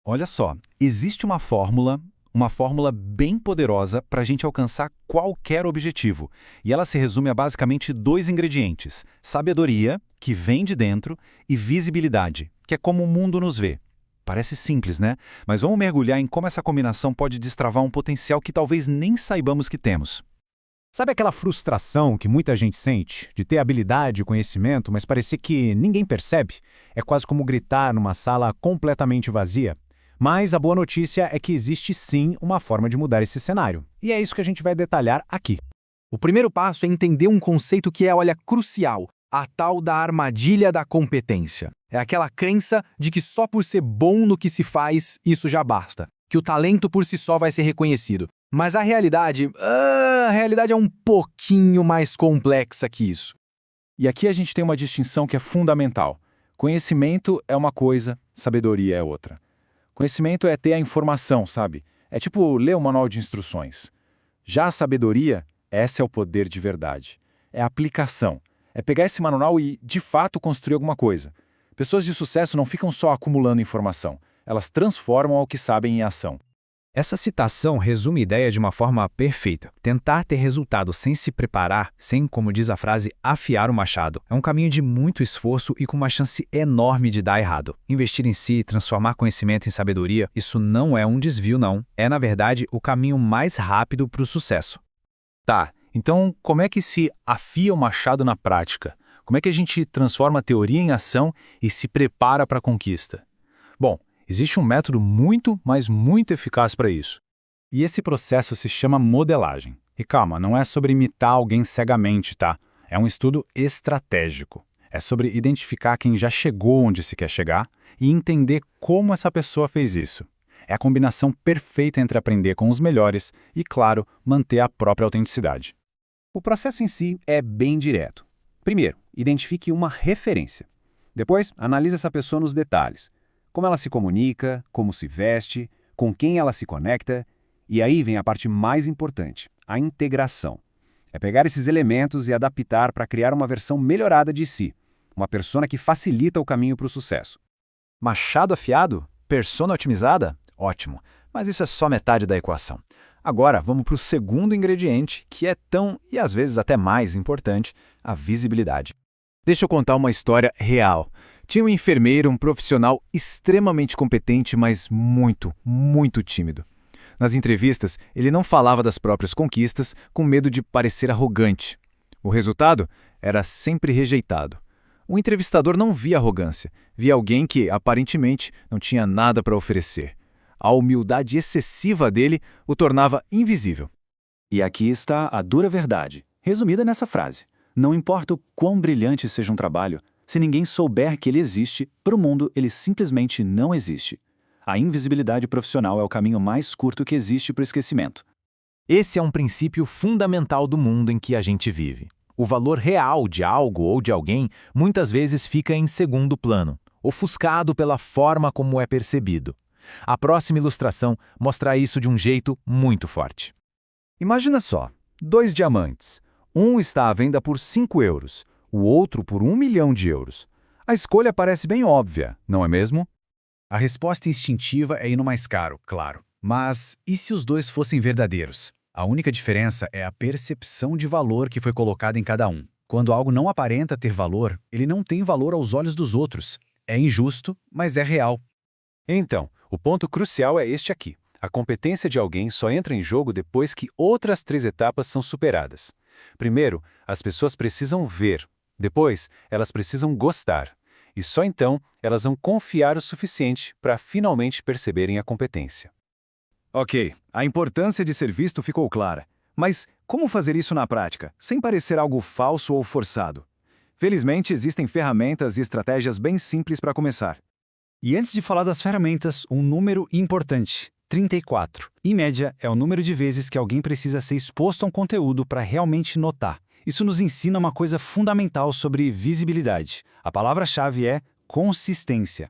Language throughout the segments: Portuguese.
Olha só, existe uma fórmula bem poderosa para a gente alcançar qualquer objetivo. E ela se resume a basicamente dois ingredientes: sabedoria, que vem de dentro, e visibilidade, que é como o mundo nos vê. Parece simples, né? Mas vamos mergulhar em como essa combinação pode destravar um potencial que talvez nem saibamos que temos. Sabe aquela frustração que muita gente sente de ter habilidade e conhecimento, mas parecer que ninguém percebe? É quase como gritar numa sala completamente vazia. Mas a boa notícia é que existe sim uma forma de mudar esse cenário. E é isso que a gente vai detalhar aqui. O primeiro passo é entender um conceito que é, olha, crucial, a tal da armadilha da competência. É aquela crença de que só por ser bom no que se faz, isso já basta. Que o talento por si só vai ser reconhecido. Mas a realidade é um pouquinho mais complexa que isso. E aqui a gente tem uma distinção que é fundamental. Conhecimento é uma coisa, sabedoria é outra. Conhecimento é ter a informação, sabe? É tipo ler o manual de instruções. Já a sabedoria, esse é o poder de verdade. É a aplicação. É pegar esse manual e, de fato, construir alguma coisa. Pessoas de sucesso não ficam só acumulando informação. Elas transformam o que sabem em ação. Essa citação resume a ideia de uma forma perfeita. Tentar ter resultado sem se preparar, sem, como diz a frase, afiar o machado, é um caminho de muito esforço e com uma chance enorme de dar errado. Investir em si, transformar conhecimento em sabedoria, isso não é um desvio, não. É, na verdade, o caminho mais rápido para o sucesso. Tá, então como é que se afia o machado na prática? Como é que a gente transforma a teoria em ação e se prepara para a conquista? Bom, existe um método muito, mas muito eficaz para isso. E esse processo se chama modelagem. E calma, não é sobre imitar alguém cegamente, tá? É um estudo estratégico. É sobre identificar quem já chegou onde se quer chegar e entender como essa pessoa fez isso. É a combinação perfeita entre aprender com os melhores e, claro, manter a própria autenticidade. O processo em si é bem direto. Primeiro, identifique uma referência. Depois, analise essa pessoa nos detalhes. Como ela se comunica, como se veste, com quem ela se conecta. E aí vem a parte mais importante, a integração. É pegar esses elementos e adaptar para criar uma versão melhorada de si, uma persona que facilita o caminho para o sucesso. Machado afiado? Persona otimizada? Ótimo, mas isso é só metade da equação. Agora, vamos para o segundo ingrediente, que é tão, e às vezes até mais importante, a visibilidade. Deixa eu contar uma história real. Tinha um enfermeiro, um profissional extremamente competente, mas muito, muito tímido. Nas entrevistas, ele não falava das próprias conquistas, com medo de parecer arrogante. O resultado era sempre rejeitado. O entrevistador não via arrogância, via alguém que, aparentemente, não tinha nada para oferecer. A humildade excessiva dele o tornava invisível. E aqui está a dura verdade, resumida nessa frase. Não importa o quão brilhante seja um trabalho, se ninguém souber que ele existe, para o mundo ele simplesmente não existe. A invisibilidade profissional é o caminho mais curto que existe para o esquecimento. Esse é um princípio fundamental do mundo em que a gente vive. O valor real de algo ou de alguém muitas vezes fica em segundo plano, ofuscado pela forma como é percebido. A próxima ilustração mostra isso de um jeito muito forte. Imagina só, 2 diamantes. Um está à venda por 5 euros, o outro por 1 milhão de euros. A escolha parece bem óbvia, não é mesmo? A resposta instintiva é ir no mais caro, claro. Mas e se os dois fossem verdadeiros? A única diferença é a percepção de valor que foi colocada em cada um. Quando algo não aparenta ter valor, ele não tem valor aos olhos dos outros. É injusto, mas é real. Então, o ponto crucial é este aqui. A competência de alguém só entra em jogo depois que outras 3 etapas são superadas. Primeiro, as pessoas precisam ver. Depois, elas precisam gostar. E só então elas vão confiar o suficiente para finalmente perceberem a competência. Ok, a importância de ser visto ficou clara. Mas como fazer isso na prática, sem parecer algo falso ou forçado? Felizmente, existem ferramentas e estratégias bem simples para começar. E antes de falar das ferramentas, um número importante: 34. Em média, é o número de vezes que alguém precisa ser exposto a um conteúdo para realmente notar. Isso nos ensina uma coisa fundamental sobre visibilidade. A palavra-chave é consistência.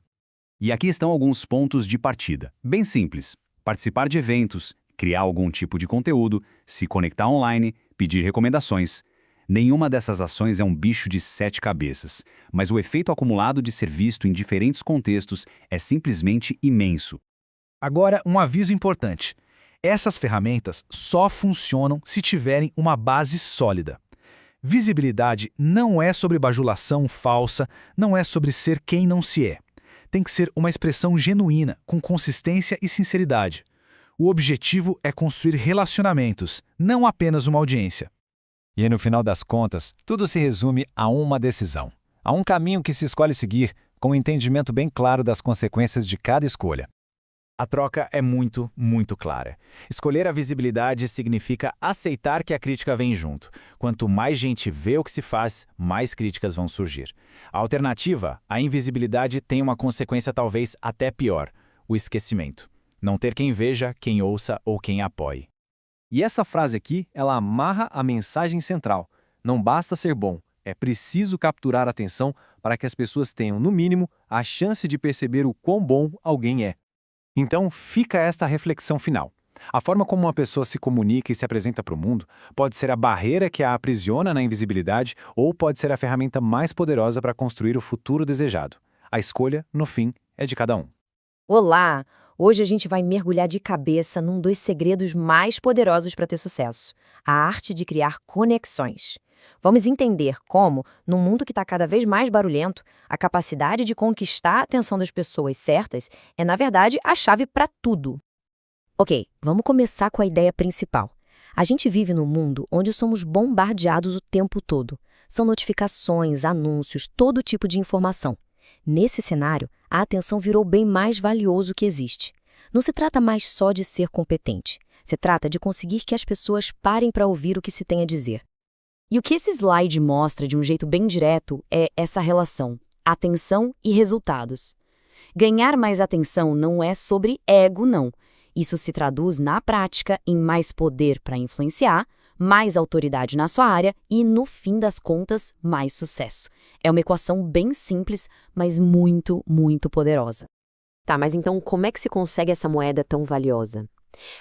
E aqui estão alguns pontos de partida. Bem simples. Participar de eventos, criar algum tipo de conteúdo, se conectar online, pedir recomendações. Nenhuma dessas ações é um bicho de 7 cabeças, mas o efeito acumulado de ser visto em diferentes contextos é simplesmente imenso. Agora, um aviso importante. Essas ferramentas só funcionam se tiverem uma base sólida. Visibilidade não é sobre bajulação falsa, não é sobre ser quem não se é. Tem que ser uma expressão genuína, com consistência e sinceridade. O objetivo é construir relacionamentos, não apenas uma audiência. E no final das contas, tudo se resume a uma decisão. A um caminho que se escolhe seguir, com um entendimento bem claro das consequências de cada escolha. A troca é muito, muito clara. Escolher a visibilidade significa aceitar que a crítica vem junto. Quanto mais gente vê o que se faz, mais críticas vão surgir. A alternativa, a invisibilidade, tem uma consequência talvez até pior: o esquecimento. Não ter quem veja, quem ouça ou quem apoie. E essa frase aqui, ela amarra a mensagem central. Não basta ser bom, é preciso capturar a atenção para que as pessoas tenham, no mínimo, a chance de perceber o quão bom alguém é. Então, fica esta reflexão final. A forma como uma pessoa se comunica e se apresenta para o mundo pode ser a barreira que a aprisiona na invisibilidade ou pode ser a ferramenta mais poderosa para construir o futuro desejado. A escolha, no fim, é de cada um. Olá! Hoje a gente vai mergulhar de cabeça num dos segredos mais poderosos para ter sucesso: a arte de criar conexões. Vamos entender como, num mundo que está cada vez mais barulhento, a capacidade de conquistar a atenção das pessoas certas é, na verdade, a chave para tudo. Ok, vamos começar com a ideia principal. A gente vive num mundo onde somos bombardeados o tempo todo. São notificações, anúncios, todo tipo de informação. Nesse cenário, a atenção virou o bem mais valioso que existe. Não se trata mais só de ser competente. Se trata de conseguir que as pessoas parem para ouvir o que se tem a dizer. E o que esse slide mostra de um jeito bem direto é essa relação: atenção e resultados. Ganhar mais atenção não é sobre ego, não. Isso se traduz, na prática, em mais poder para influenciar, mais autoridade na sua área e, no fim das contas, mais sucesso. É uma equação bem simples, mas muito, muito poderosa. Tá, mas então como é que se consegue essa moeda tão valiosa?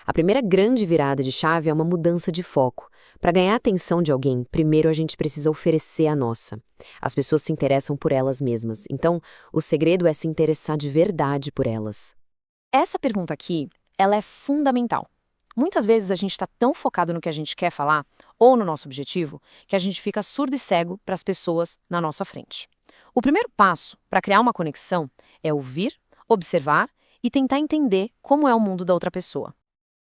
A primeira grande virada de chave é uma mudança de foco. Para ganhar a atenção de alguém, primeiro a gente precisa oferecer a nossa. As pessoas se interessam por elas mesmas, então o segredo é se interessar de verdade por elas. Essa pergunta aqui, ela é fundamental. Muitas vezes a gente está tão focado no que a gente quer falar, ou no nosso objetivo, que a gente fica surdo e cego para as pessoas na nossa frente. O primeiro passo para criar uma conexão é ouvir, observar e tentar entender como é o mundo da outra pessoa.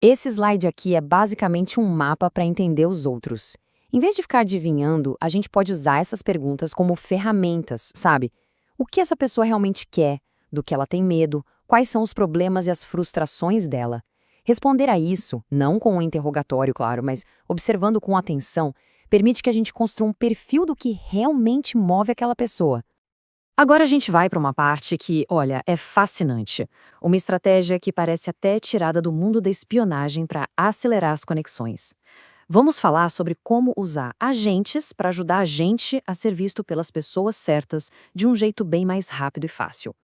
Esse slide aqui é basicamente um mapa para entender os outros. Em vez de ficar adivinhando, a gente pode usar essas perguntas como ferramentas, sabe? O que essa pessoa realmente quer, do que ela tem medo, quais são os problemas e as frustrações dela. Responder a isso, não com um interrogatório, claro, mas observando com atenção, permite que a gente construa um perfil do que realmente move aquela pessoa. Agora a gente vai para uma parte que, olha, é fascinante. Uma estratégia que parece até tirada do mundo da espionagem para acelerar as conexões. Vamos falar sobre como usar agentes para ajudar a gente a ser visto pelas pessoas certas de um jeito bem mais rápido e fácil.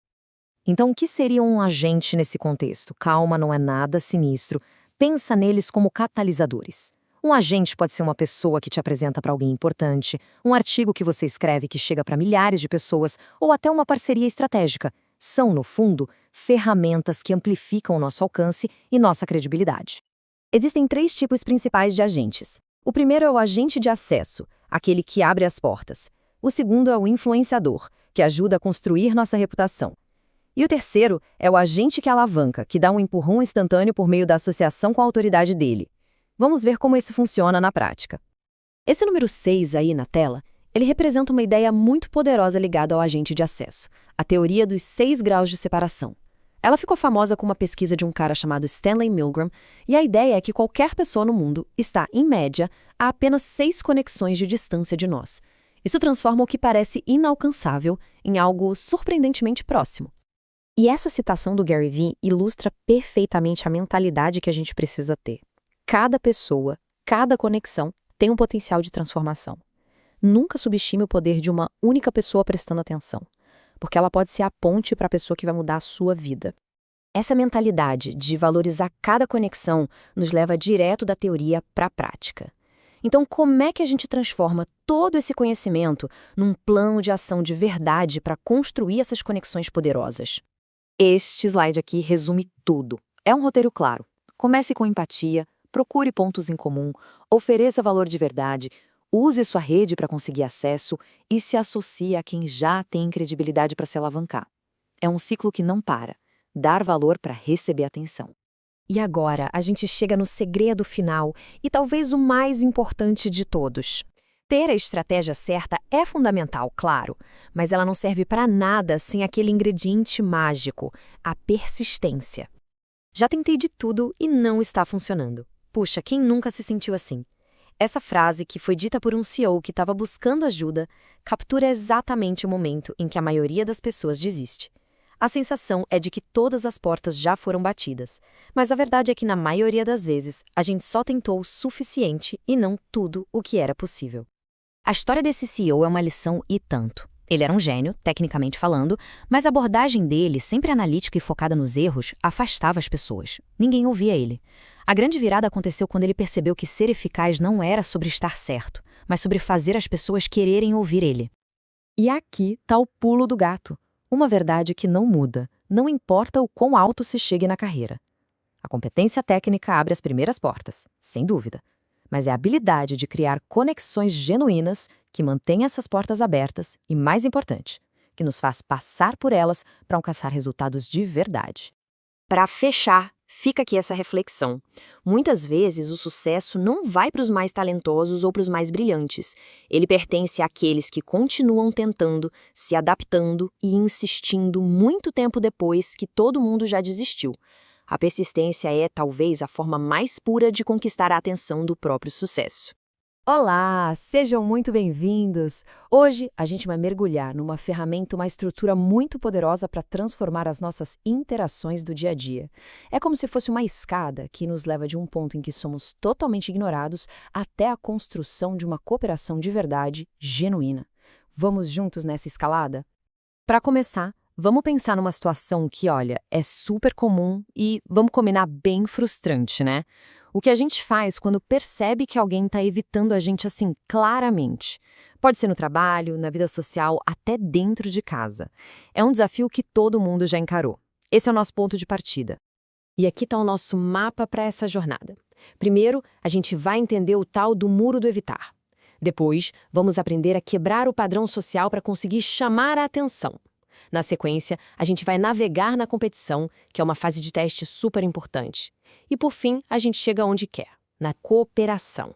Então, o que seria um agente nesse contexto? Calma, não é nada sinistro. Pensa neles como catalisadores. Um agente pode ser uma pessoa que te apresenta para alguém importante, um artigo que você escreve que chega para milhares de pessoas, ou até uma parceria estratégica. São, no fundo, ferramentas que amplificam o nosso alcance e nossa credibilidade. Existem 3 tipos principais de agentes. O primeiro é o agente de acesso, aquele que abre as portas. O segundo é o influenciador, que ajuda a construir nossa reputação. E o terceiro é o agente que alavanca, que dá um empurrão instantâneo por meio da associação com a autoridade dele. Vamos ver como isso funciona na prática. Esse número 6 aí na tela, ele representa uma ideia muito poderosa ligada ao agente de acesso, a teoria dos 6 graus de separação. Ela ficou famosa com uma pesquisa de um cara chamado Stanley Milgram, e a ideia é que qualquer pessoa no mundo está, em média, a apenas 6 conexões de distância de nós. Isso transforma o que parece inalcançável em algo surpreendentemente próximo. E essa citação do Gary Vee ilustra perfeitamente a mentalidade que a gente precisa ter. Cada pessoa, cada conexão tem um potencial de transformação. Nunca subestime o poder de uma única pessoa prestando atenção, porque ela pode ser a ponte para a pessoa que vai mudar a sua vida. Essa mentalidade de valorizar cada conexão nos leva direto da teoria para a prática. Então, como é que a gente transforma todo esse conhecimento num plano de ação de verdade para construir essas conexões poderosas? Este slide aqui resume tudo. É um roteiro claro. Comece com empatia, procure pontos em comum, ofereça valor de verdade, use sua rede para conseguir acesso e se associe a quem já tem credibilidade para se alavancar. É um ciclo que não para. Dar valor para receber atenção. E agora, a gente chega no segredo final e talvez o mais importante de todos. Ter a estratégia certa é fundamental, claro, mas ela não serve para nada sem aquele ingrediente mágico, a persistência. Já tentei de tudo e não está funcionando. Puxa, quem nunca se sentiu assim? Essa frase, que foi dita por um CEO que estava buscando ajuda, captura exatamente o momento em que a maioria das pessoas desiste. A sensação é de que todas as portas já foram batidas, mas a verdade é que na maioria das vezes a gente só tentou o suficiente e não tudo o que era possível. A história desse CEO é uma lição e tanto. Ele era um gênio, tecnicamente falando, mas a abordagem dele, sempre analítica e focada nos erros, afastava as pessoas. Ninguém ouvia ele. A grande virada aconteceu quando ele percebeu que ser eficaz não era sobre estar certo, mas sobre fazer as pessoas quererem ouvir ele. E aqui está o pulo do gato. Uma verdade que não muda, não importa o quão alto se chegue na carreira. A competência técnica abre as primeiras portas, sem dúvida. Mas é a habilidade de criar conexões genuínas que mantém essas portas abertas e, mais importante, que nos faz passar por elas para alcançar resultados de verdade. Para fechar, fica aqui essa reflexão. Muitas vezes o sucesso não vai para os mais talentosos ou para os mais brilhantes. Ele pertence àqueles que continuam tentando, se adaptando e insistindo muito tempo depois que todo mundo já desistiu. A persistência é, talvez, a forma mais pura de conquistar a atenção do próprio sucesso. Olá, sejam muito bem-vindos! Hoje a gente vai mergulhar numa ferramenta, uma estrutura muito poderosa para transformar as nossas interações do dia a dia. É como se fosse uma escada que nos leva de um ponto em que somos totalmente ignorados até a construção de uma cooperação de verdade genuína. Vamos juntos nessa escalada? Para começar, vamos pensar numa situação que, olha, é super comum e, vamos combinar, bem frustrante, né? O que a gente faz quando percebe que alguém está evitando a gente assim claramente. Pode ser no trabalho, na vida social, até dentro de casa. É um desafio que todo mundo já encarou. Esse é o nosso ponto de partida. E aqui está o nosso mapa para essa jornada. Primeiro, a gente vai entender o tal do muro do evitar. Depois, vamos aprender a quebrar o padrão social para conseguir chamar a atenção. Na sequência, a gente vai navegar na competição, que é uma fase de teste super importante. E, por fim, a gente chega onde quer, na cooperação.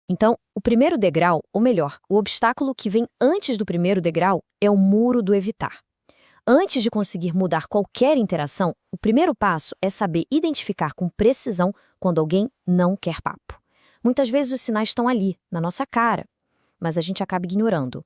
Então, o primeiro degrau, ou melhor, o obstáculo que vem antes do primeiro degrau, é o muro do evitar. Antes de conseguir mudar qualquer interação, o primeiro passo é saber identificar com precisão quando alguém não quer papo. Muitas vezes os sinais estão ali, na nossa cara, mas a gente acaba ignorando.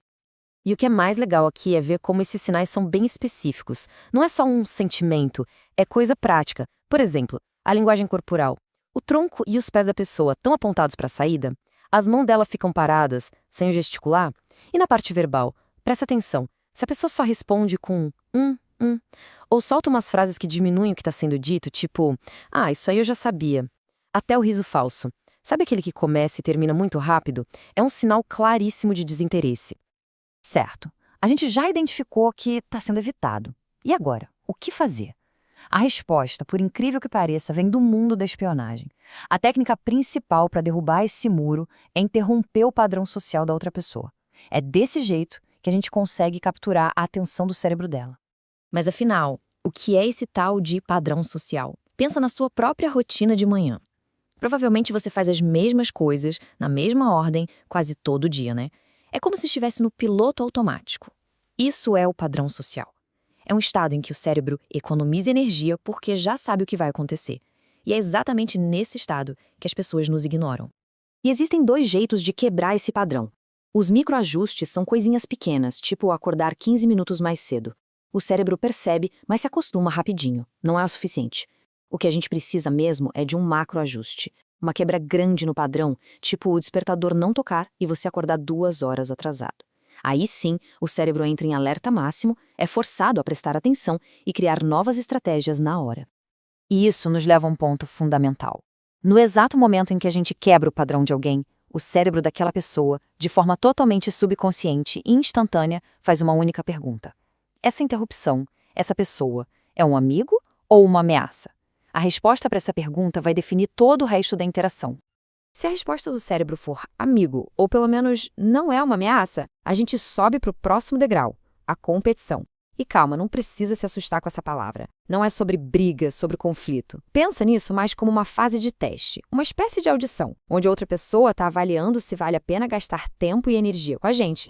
E o que é mais legal aqui é ver como esses sinais são bem específicos. Não é só um sentimento, é coisa prática. Por exemplo, a linguagem corporal. O tronco e os pés da pessoa estão apontados para a saída? As mãos dela ficam paradas, sem gesticular? E na parte verbal? Presta atenção. Se a pessoa só responde com ou solta umas frases que diminuem o que está sendo dito, tipo, isso aí eu já sabia. Até o riso falso. Sabe aquele que começa e termina muito rápido? É um sinal claríssimo de desinteresse. Certo, a gente já identificou que está sendo evitado. E agora, o que fazer? A resposta, por incrível que pareça, vem do mundo da espionagem. A técnica principal para derrubar esse muro é interromper o padrão social da outra pessoa. É desse jeito que a gente consegue capturar a atenção do cérebro dela. Mas afinal, o que é esse tal de padrão social? Pensa na sua própria rotina de manhã. Provavelmente você faz as mesmas coisas, na mesma ordem, quase todo dia, né? É como se estivesse no piloto automático. Isso é o padrão social. É um estado em que o cérebro economiza energia porque já sabe o que vai acontecer. E é exatamente nesse estado que as pessoas nos ignoram. E existem 2 jeitos de quebrar esse padrão. Os microajustes são coisinhas pequenas, tipo acordar 15 minutos mais cedo. O cérebro percebe, mas se acostuma rapidinho. Não é o suficiente. O que a gente precisa mesmo é de um macroajuste. Uma quebra grande no padrão, tipo o despertador não tocar e você acordar 2 horas atrasado. Aí sim, o cérebro entra em alerta máximo, é forçado a prestar atenção e criar novas estratégias na hora. E isso nos leva a um ponto fundamental. No exato momento em que a gente quebra o padrão de alguém, o cérebro daquela pessoa, de forma totalmente subconsciente e instantânea, faz uma única pergunta. Essa interrupção, essa pessoa, é um amigo ou uma ameaça? A resposta para essa pergunta vai definir todo o resto da interação. Se a resposta do cérebro for amigo, ou pelo menos não é uma ameaça, a gente sobe para o próximo degrau, a competição. E calma, não precisa se assustar com essa palavra. Não é sobre briga, sobre conflito. Pensa nisso mais como uma fase de teste, uma espécie de audição, onde a outra pessoa está avaliando se vale a pena gastar tempo e energia com a gente.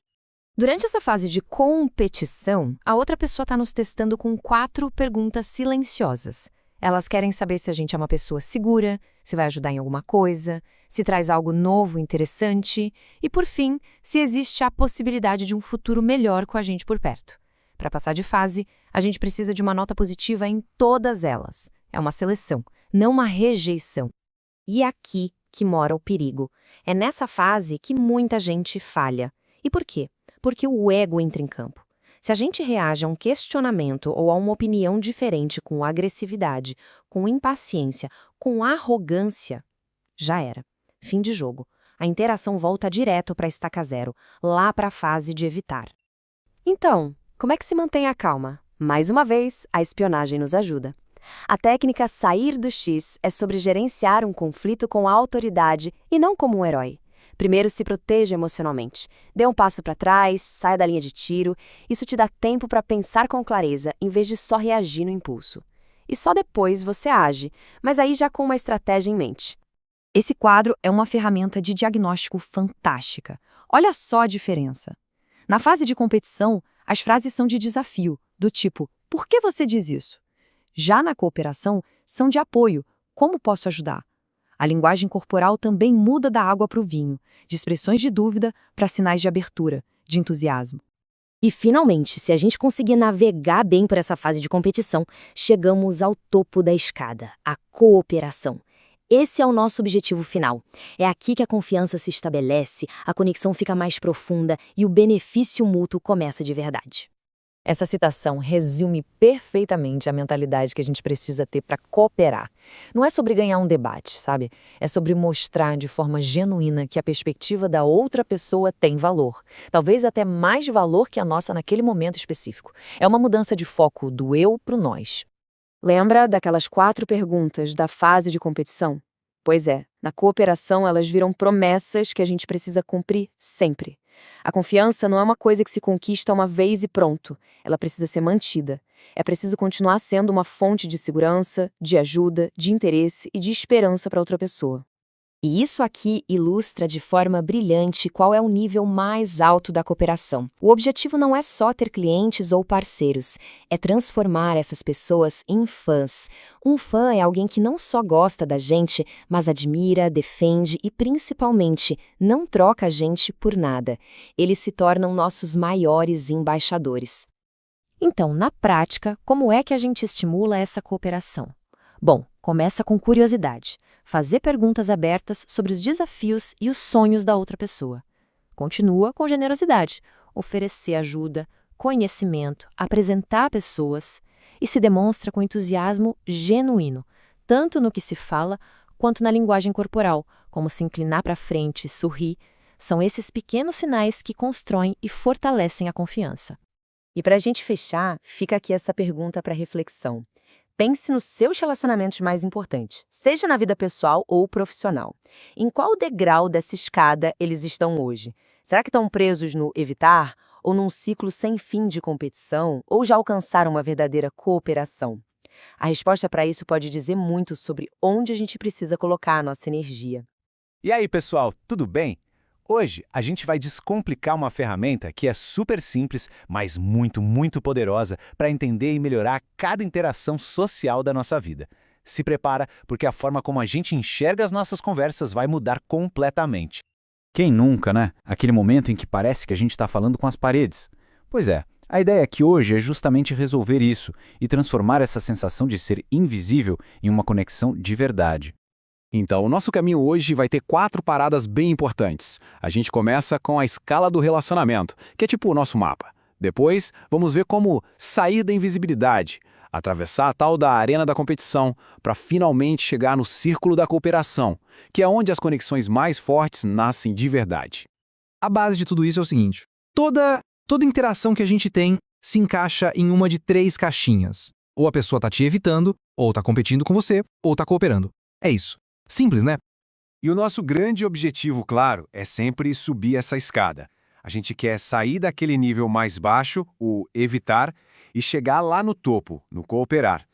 Durante essa fase de competição, a outra pessoa está nos testando com 4 perguntas silenciosas. Elas querem saber se a gente é uma pessoa segura, se vai ajudar em alguma coisa, se traz algo novo, interessante e, por fim, se existe a possibilidade de um futuro melhor com a gente por perto. Para passar de fase, a gente precisa de uma nota positiva em todas elas. É uma seleção, não uma rejeição. E é aqui que mora o perigo. É nessa fase que muita gente falha. E por quê? Porque o ego entra em campo. Se a gente reage a um questionamento ou a uma opinião diferente com agressividade, com impaciência, com arrogância, já era. Fim de jogo. A interação volta direto para a estaca zero, lá para a fase de evitar. Então, como é que se mantém a calma? Mais uma vez, a espionagem nos ajuda. A técnica sair do X é sobre gerenciar um conflito com a autoridade e não como um herói. Primeiro, se proteja emocionalmente. Dê um passo para trás, saia da linha de tiro. Isso te dá tempo para pensar com clareza, em vez de só reagir no impulso. E só depois você age, mas aí já com uma estratégia em mente. Esse quadro é uma ferramenta de diagnóstico fantástica. Olha só a diferença. Na fase de competição, as frases são de desafio, do tipo, por que você diz isso? Já na cooperação, são de apoio, como posso ajudar? A linguagem corporal também muda da água para o vinho, de expressões de dúvida para sinais de abertura, de entusiasmo. E, finalmente, se a gente conseguir navegar bem por essa fase de competição, chegamos ao topo da escada, a cooperação. Esse é o nosso objetivo final. É aqui que a confiança se estabelece, a conexão fica mais profunda e o benefício mútuo começa de verdade. Essa citação resume perfeitamente a mentalidade que a gente precisa ter para cooperar. Não é sobre ganhar um debate, sabe? É sobre mostrar de forma genuína que a perspectiva da outra pessoa tem valor. Talvez até mais valor que a nossa naquele momento específico. É uma mudança de foco do eu para o nós. Lembra daquelas 4 perguntas da fase de competição? Pois é, na cooperação elas viram promessas que a gente precisa cumprir sempre. A confiança não é uma coisa que se conquista uma vez e pronto. Ela precisa ser mantida. É preciso continuar sendo uma fonte de segurança, de ajuda, de interesse e de esperança para outra pessoa. E isso aqui ilustra de forma brilhante qual é o nível mais alto da cooperação. O objetivo não é só ter clientes ou parceiros, é transformar essas pessoas em fãs. Um fã é alguém que não só gosta da gente, mas admira, defende e, principalmente, não troca a gente por nada. Eles se tornam nossos maiores embaixadores. Então, na prática, como é que a gente estimula essa cooperação? Bom, começa com curiosidade. Fazer perguntas abertas sobre os desafios e os sonhos da outra pessoa. Continua com generosidade. Oferecer ajuda, conhecimento, apresentar pessoas e se demonstra com entusiasmo genuíno, tanto no que se fala quanto na linguagem corporal, como se inclinar para frente, sorrir. São esses pequenos sinais que constroem e fortalecem a confiança. E para a gente fechar, fica aqui essa pergunta para reflexão. Pense nos seus relacionamentos mais importantes, seja na vida pessoal ou profissional. Em qual degrau dessa escada eles estão hoje? Será que estão presos no evitar? Ou num ciclo sem fim de competição? Ou já alcançaram uma verdadeira cooperação? A resposta para isso pode dizer muito sobre onde a gente precisa colocar a nossa energia. E aí, pessoal, tudo bem? Hoje, a gente vai descomplicar uma ferramenta que é super simples, mas muito poderosa para entender e melhorar cada interação social da nossa vida. Se prepara, porque a forma como a gente enxerga as nossas conversas vai mudar completamente. Quem nunca, né? Aquele momento em que parece que a gente está falando com as paredes. Pois é, a ideia aqui hoje é justamente resolver isso e transformar essa sensação de ser invisível em uma conexão de verdade. Então, o nosso caminho hoje vai ter 4 paradas bem importantes. A gente começa com a escala do relacionamento, que é tipo o nosso mapa. Depois, vamos ver como sair da invisibilidade, atravessar a tal da arena da competição, para finalmente chegar no círculo da cooperação, que é onde as conexões mais fortes nascem de verdade. A base de tudo isso é o seguinte: toda interação que a gente tem se encaixa em uma de 3 caixinhas. Ou a pessoa tá te evitando, ou tá competindo com você, ou tá cooperando. É isso. Simples, né? E o nosso grande objetivo, claro, é sempre subir essa escada. A gente quer sair daquele nível mais baixo, o evitar, e chegar lá no topo, no cooperar.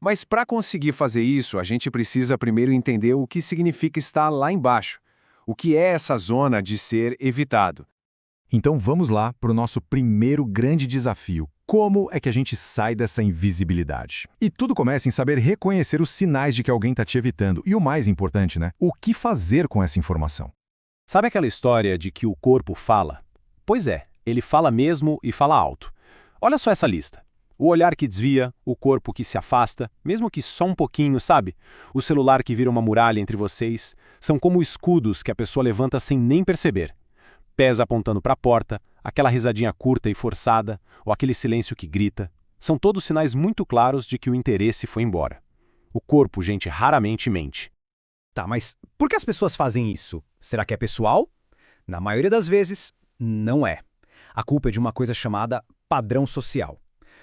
Mas para conseguir fazer isso, a gente precisa primeiro entender o que significa estar lá embaixo. O que é essa zona de ser evitado? Então vamos lá para o nosso primeiro grande desafio. Como é que a gente sai dessa invisibilidade? E tudo começa em saber reconhecer os sinais de que alguém está te evitando. E o mais importante, né? O que fazer com essa informação? Sabe aquela história de que o corpo fala? Pois é, ele fala mesmo e fala alto. Olha só essa lista. O olhar que desvia, o corpo que se afasta, mesmo que só um pouquinho, sabe? O celular que vira uma muralha entre vocês, são como escudos que a pessoa levanta sem nem perceber. Pés apontando para a porta, aquela risadinha curta e forçada, ou aquele silêncio que grita, são todos sinais muito claros de que o interesse foi embora. O corpo, gente, raramente mente. Tá, mas por que as pessoas fazem isso? Será que é pessoal? Na maioria das vezes, não é. A culpa é de uma coisa chamada padrão social.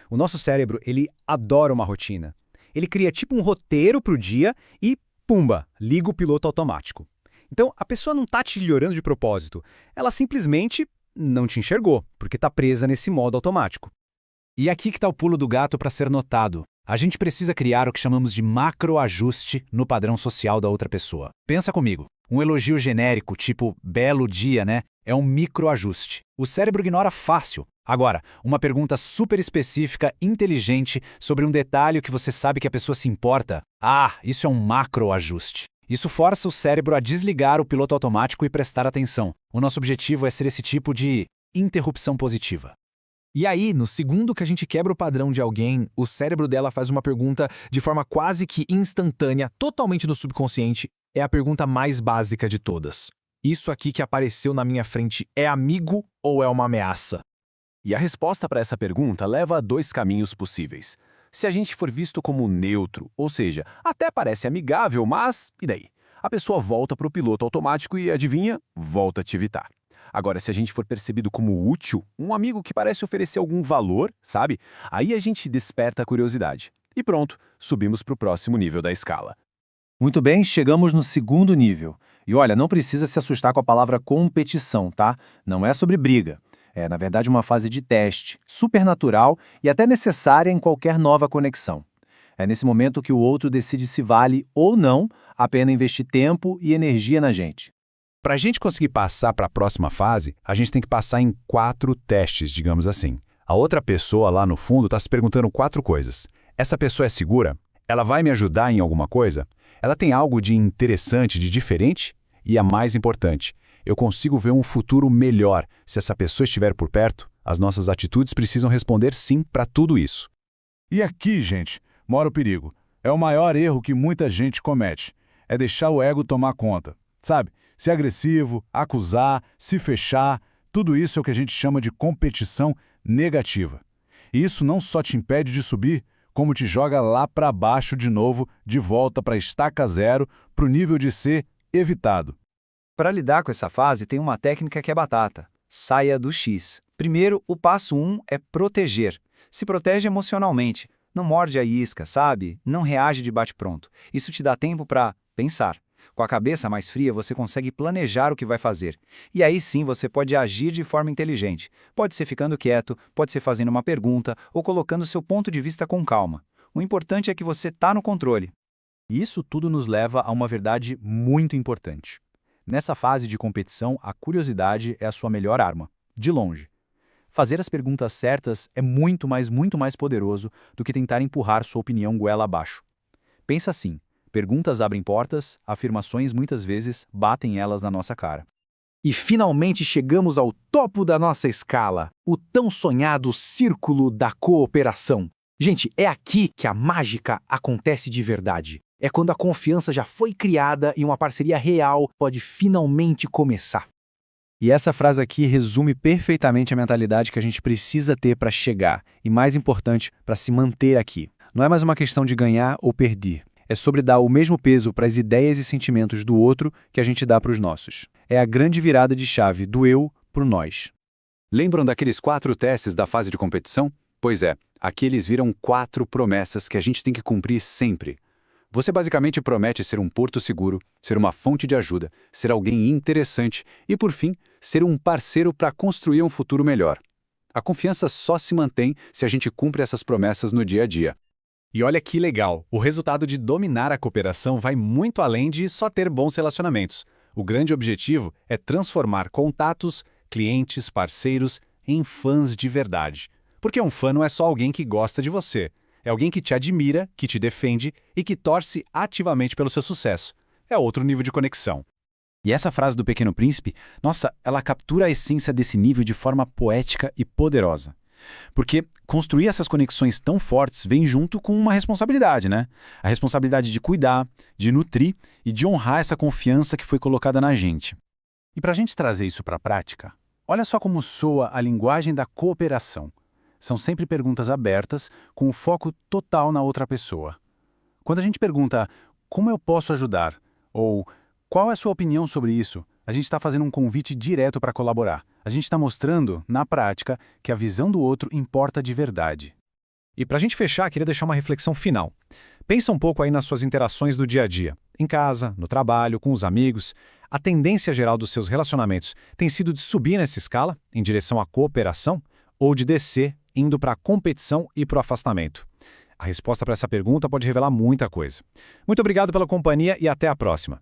O nosso cérebro, ele adora uma rotina. Ele cria tipo um roteiro para o dia e, pumba, liga o piloto automático. Então, a pessoa não tá te olhando de propósito. Ela simplesmente não te enxergou, porque tá presa nesse modo automático. E aqui que tá o pulo do gato para ser notado. A gente precisa criar o que chamamos de macroajuste no padrão social da outra pessoa. Pensa comigo. Um elogio genérico, tipo belo dia, né? É um microajuste. O cérebro ignora fácil. Agora, uma pergunta super específica, inteligente, sobre um detalhe que você sabe que a pessoa se importa. Ah, isso é um macroajuste. Isso força o cérebro a desligar o piloto automático e prestar atenção. O nosso objetivo é ser esse tipo de interrupção positiva. E aí, no segundo que a gente quebra o padrão de alguém, o cérebro dela faz uma pergunta de forma quase que instantânea, totalmente no subconsciente. É a pergunta mais básica de todas. Isso aqui que apareceu na minha frente é amigo ou é uma ameaça? E a resposta para essa pergunta leva a dois caminhos possíveis. Se a gente for visto como neutro, ou seja, até parece amigável, mas e daí? A pessoa volta para o piloto automático e, adivinha, volta a te evitar. Agora, se a gente for percebido como útil, um amigo que parece oferecer algum valor, sabe? Aí a gente desperta a curiosidade. E pronto, subimos para o próximo nível da escala. Muito bem, chegamos no segundo nível. E olha, não precisa se assustar com a palavra competição, tá? Não é sobre briga. É, na verdade, uma fase de teste, super natural e até necessária em qualquer nova conexão. É nesse momento que o outro decide se vale ou não a pena investir tempo e energia na gente. Para a gente conseguir passar para a próxima fase, a gente tem que passar em 4 testes, digamos assim. A outra pessoa lá no fundo está se perguntando 4 coisas. Essa pessoa é segura? Ela vai me ajudar em alguma coisa? Ela tem algo de interessante, de diferente? E a mais importante, eu consigo ver um futuro melhor se essa pessoa estiver por perto? As nossas atitudes precisam responder sim para tudo isso. E aqui, gente, mora o perigo. É o maior erro que muita gente comete. É deixar o ego tomar conta. Sabe? Ser agressivo, acusar, se fechar, tudo isso é o que a gente chama de competição negativa. E isso não só te impede de subir, como te joga lá para baixo de novo, de volta para a estaca zero, para o nível de ser evitado. Para lidar com essa fase, tem uma técnica que é batata. Saia do X. Primeiro, o passo 1 é proteger. Se protege emocionalmente. Não morde a isca, sabe? Não reage de bate-pronto. Isso te dá tempo para pensar. Com a cabeça mais fria, você consegue planejar o que vai fazer. E aí sim você pode agir de forma inteligente. Pode ser ficando quieto, pode ser fazendo uma pergunta ou colocando seu ponto de vista com calma. O importante é que você está no controle. E isso tudo nos leva a uma verdade muito importante. Nessa fase de competição, a curiosidade é a sua melhor arma, de longe. Fazer as perguntas certas é muito mais poderoso do que tentar empurrar sua opinião goela abaixo. Pensa assim. Perguntas abrem portas, afirmações muitas vezes batem elas na nossa cara. E finalmente chegamos ao topo da nossa escala, o tão sonhado círculo da cooperação. Gente, é aqui que a mágica acontece de verdade. É quando a confiança já foi criada e uma parceria real pode finalmente começar. E essa frase aqui resume perfeitamente a mentalidade que a gente precisa ter para chegar, e mais importante, para se manter aqui. Não é mais uma questão de ganhar ou perder. É sobre dar o mesmo peso para as ideias e sentimentos do outro que a gente dá para os nossos. É a grande virada de chave do eu para o nós. Lembram daqueles 4 testes da fase de competição? Pois é, aqui eles viram 4 promessas que a gente tem que cumprir sempre. Você basicamente promete ser um porto seguro, ser uma fonte de ajuda, ser alguém interessante e, por fim, ser um parceiro para construir um futuro melhor. A confiança só se mantém se a gente cumpre essas promessas no dia a dia. E olha que legal, o resultado de dominar a cooperação vai muito além de só ter bons relacionamentos. O grande objetivo é transformar contatos, clientes, parceiros em fãs de verdade. Porque um fã não é só alguém que gosta de você. É alguém que te admira, que te defende e que torce ativamente pelo seu sucesso. É outro nível de conexão. E essa frase do Pequeno Príncipe, nossa, ela captura a essência desse nível de forma poética e poderosa. Porque construir essas conexões tão fortes vem junto com uma responsabilidade, né? A responsabilidade de cuidar, de nutrir e de honrar essa confiança que foi colocada na gente. E para a gente trazer isso para a prática, olha só como soa a linguagem da cooperação. São sempre perguntas abertas, com o foco total na outra pessoa. Quando a gente pergunta como eu posso ajudar, ou qual é a sua opinião sobre isso, a gente está fazendo um convite direto para colaborar. A gente está mostrando, na prática, que a visão do outro importa de verdade. E para a gente fechar, queria deixar uma reflexão final. Pensa um pouco aí nas suas interações do dia a dia. Em casa, no trabalho, com os amigos. A tendência geral dos seus relacionamentos tem sido de subir nessa escala, em direção à cooperação, ou de descer, indo para a competição e para o afastamento? A resposta para essa pergunta pode revelar muita coisa. Muito obrigado pela companhia e até a próxima.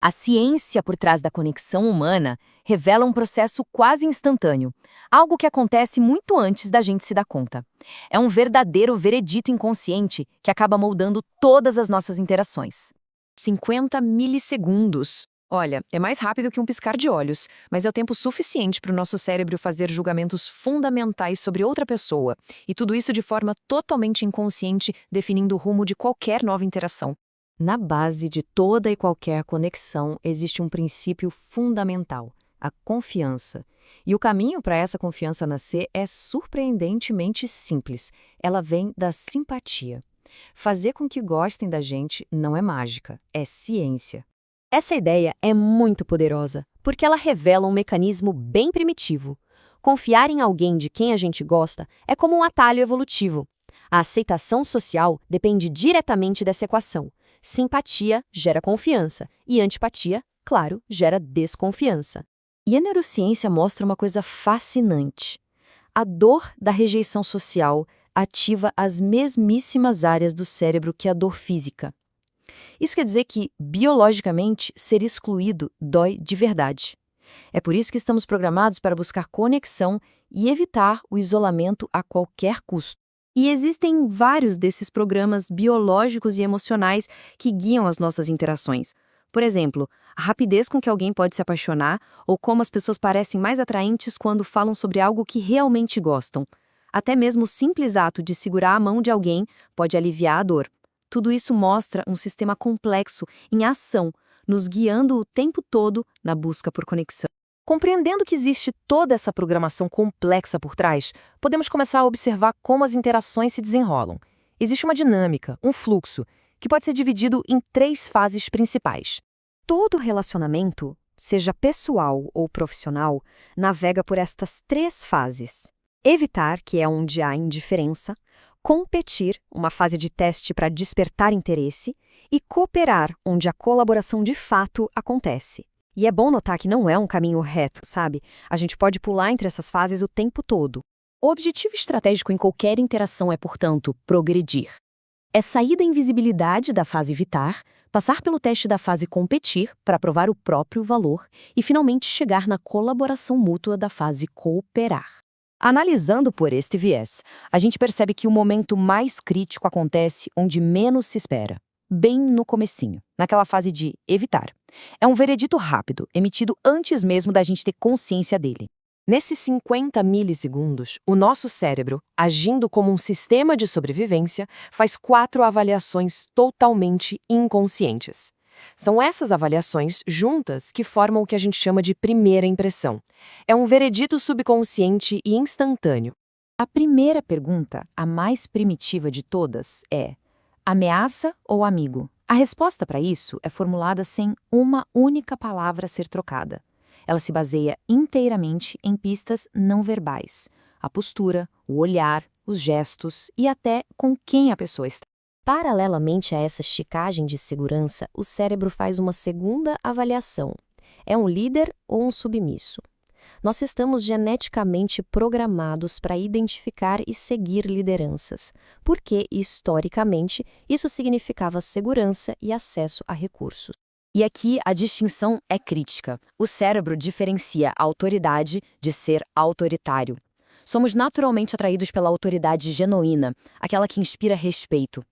A ciência por trás da conexão humana revela um processo quase instantâneo, algo que acontece muito antes da gente se dar conta. É um verdadeiro veredito inconsciente que acaba moldando todas as nossas interações. 50 milissegundos. Olha, é mais rápido que um piscar de olhos, mas é o tempo suficiente para o nosso cérebro fazer julgamentos fundamentais sobre outra pessoa, e tudo isso de forma totalmente inconsciente, definindo o rumo de qualquer nova interação. Na base de toda e qualquer conexão existe um princípio fundamental, a confiança. E o caminho para essa confiança nascer é surpreendentemente simples. Ela vem da simpatia. Fazer com que gostem da gente não é mágica, é ciência. Essa ideia é muito poderosa, porque ela revela um mecanismo bem primitivo. Confiar em alguém de quem a gente gosta é como um atalho evolutivo. A aceitação social depende diretamente dessa equação. Simpatia gera confiança e antipatia, claro, gera desconfiança. E a neurociência mostra uma coisa fascinante. A dor da rejeição social ativa as mesmíssimas áreas do cérebro que a dor física. Isso quer dizer que, biologicamente, ser excluído dói de verdade. É por isso que estamos programados para buscar conexão e evitar o isolamento a qualquer custo. E existem vários desses programas biológicos e emocionais que guiam as nossas interações. Por exemplo, a rapidez com que alguém pode se apaixonar ou como as pessoas parecem mais atraentes quando falam sobre algo que realmente gostam. Até mesmo o simples ato de segurar a mão de alguém pode aliviar a dor. Tudo isso mostra um sistema complexo em ação, nos guiando o tempo todo na busca por conexão. Compreendendo que existe toda essa programação complexa por trás, podemos começar a observar como as interações se desenrolam. Existe uma dinâmica, um fluxo, que pode ser dividido em 3 fases principais. Todo relacionamento, seja pessoal ou profissional, navega por estas 3 fases. Evitar, que é onde há indiferença, competir, uma fase de teste para despertar interesse, e cooperar, onde a colaboração de fato acontece. E é bom notar que não é um caminho reto, sabe? A gente pode pular entre essas fases o tempo todo. O objetivo estratégico em qualquer interação é, portanto, progredir. É sair da invisibilidade da fase evitar, passar pelo teste da fase competir para provar o próprio valor e finalmente chegar na colaboração mútua da fase cooperar. Analisando por este viés, a gente percebe que o momento mais crítico acontece onde menos se espera, bem no comecinho, naquela fase de evitar. É um veredito rápido, emitido antes mesmo da gente ter consciência dele. Nesses 50 milissegundos, o nosso cérebro, agindo como um sistema de sobrevivência, faz 4 avaliações totalmente inconscientes. São essas avaliações juntas que formam o que a gente chama de primeira impressão. É um veredito subconsciente e instantâneo. A primeira pergunta, a mais primitiva de todas, é: ameaça ou amigo? A resposta para isso é formulada sem uma única palavra a ser trocada. Ela se baseia inteiramente em pistas não verbais. A postura, o olhar, os gestos e até com quem a pessoa está. Paralelamente a essa checagem de segurança, o cérebro faz uma segunda avaliação. É um líder ou um submisso? Nós estamos geneticamente programados para identificar e seguir lideranças, porque, historicamente, isso significava segurança e acesso a recursos. E aqui a distinção é crítica. O cérebro diferencia a autoridade de ser autoritário. Somos naturalmente atraídos pela autoridade genuína, aquela que inspira respeito.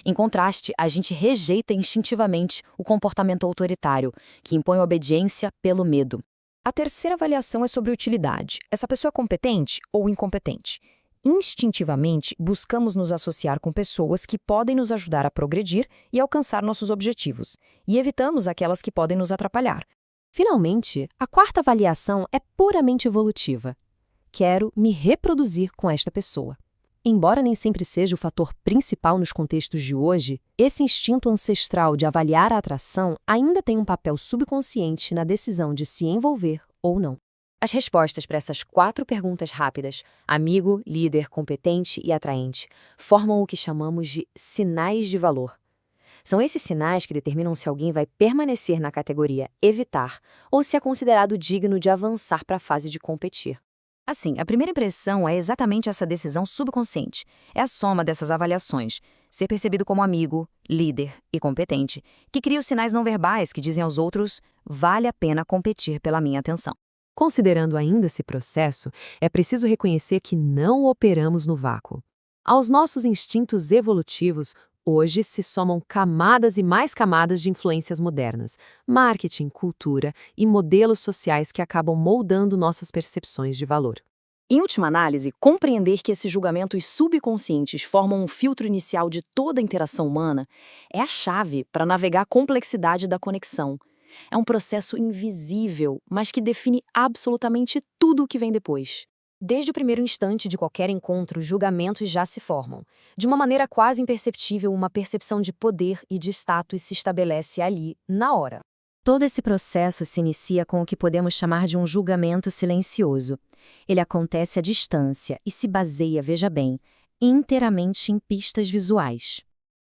Em contraste, a gente rejeita instintivamente o comportamento autoritário, que impõe obediência pelo medo. A terceira avaliação é sobre utilidade. Essa pessoa é competente ou incompetente? Instintivamente, buscamos nos associar com pessoas que podem nos ajudar a progredir e alcançar nossos objetivos, e evitamos aquelas que podem nos atrapalhar. Finalmente, a quarta avaliação é puramente evolutiva. Quero me reproduzir com esta pessoa. Embora nem sempre seja o fator principal nos contextos de hoje, esse instinto ancestral de avaliar a atração ainda tem um papel subconsciente na decisão de se envolver ou não. As respostas para essas 4 perguntas rápidas, amigo, líder, competente e atraente, formam o que chamamos de sinais de valor. São esses sinais que determinam se alguém vai permanecer na categoria evitar ou se é considerado digno de avançar para a fase de competir. Assim, a primeira impressão é exatamente essa decisão subconsciente. É a soma dessas avaliações, ser percebido como amigo, líder e competente, que cria os sinais não verbais que dizem aos outros: vale a pena competir pela minha atenção. Considerando ainda esse processo, é preciso reconhecer que não operamos no vácuo. Aos nossos instintos evolutivos, hoje se somam camadas e mais camadas de influências modernas, marketing, cultura e modelos sociais que acabam moldando nossas percepções de valor. Em última análise, compreender que esses julgamentos subconscientes formam um filtro inicial de toda a interação humana é a chave para navegar a complexidade da conexão. É um processo invisível, mas que define absolutamente tudo o que vem depois. Desde o primeiro instante de qualquer encontro, julgamentos já se formam. De uma maneira quase imperceptível, uma percepção de poder e de status se estabelece ali, na hora. Todo esse processo se inicia com o que podemos chamar de um julgamento silencioso. Ele acontece à distância e se baseia, veja bem, inteiramente em pistas visuais.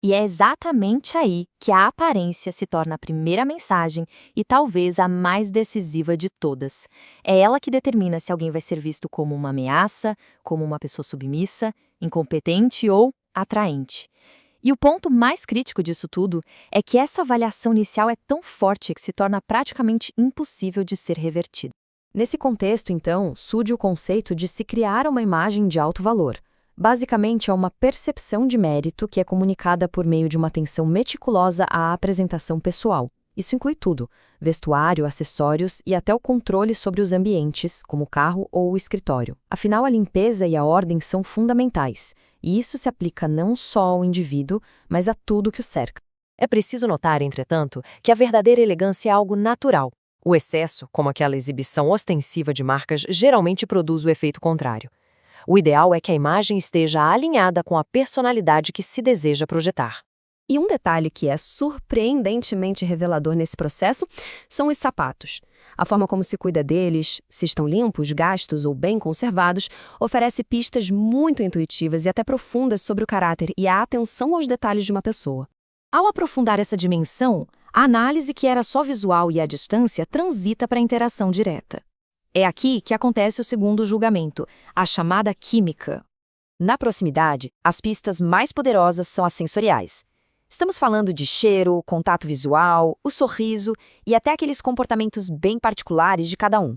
E é exatamente aí que a aparência se torna a primeira mensagem e talvez a mais decisiva de todas. É ela que determina se alguém vai ser visto como uma ameaça, como uma pessoa submissa, incompetente ou atraente. E o ponto mais crítico disso tudo é que essa avaliação inicial é tão forte que se torna praticamente impossível de ser revertida. Nesse contexto, então, surge o conceito de se criar uma imagem de alto valor. Basicamente, é uma percepção de mérito que é comunicada por meio de uma atenção meticulosa à apresentação pessoal. Isso inclui tudo: vestuário, acessórios e até o controle sobre os ambientes, como o carro ou o escritório. Afinal, a limpeza e a ordem são fundamentais, e isso se aplica não só ao indivíduo, mas a tudo que o cerca. É preciso notar, entretanto, que a verdadeira elegância é algo natural. O excesso, como aquela exibição ostensiva de marcas, geralmente produz o efeito contrário. O ideal é que a imagem esteja alinhada com a personalidade que se deseja projetar. E um detalhe que é surpreendentemente revelador nesse processo são os sapatos. A forma como se cuida deles, se estão limpos, gastos ou bem conservados, oferece pistas muito intuitivas e até profundas sobre o caráter e a atenção aos detalhes de uma pessoa. Ao aprofundar essa dimensão, a análise que era só visual e à distância transita para a interação direta. É aqui que acontece o segundo julgamento, a chamada química. Na proximidade, as pistas mais poderosas são as sensoriais. Estamos falando de cheiro, contato visual, o sorriso e até aqueles comportamentos bem particulares de cada um.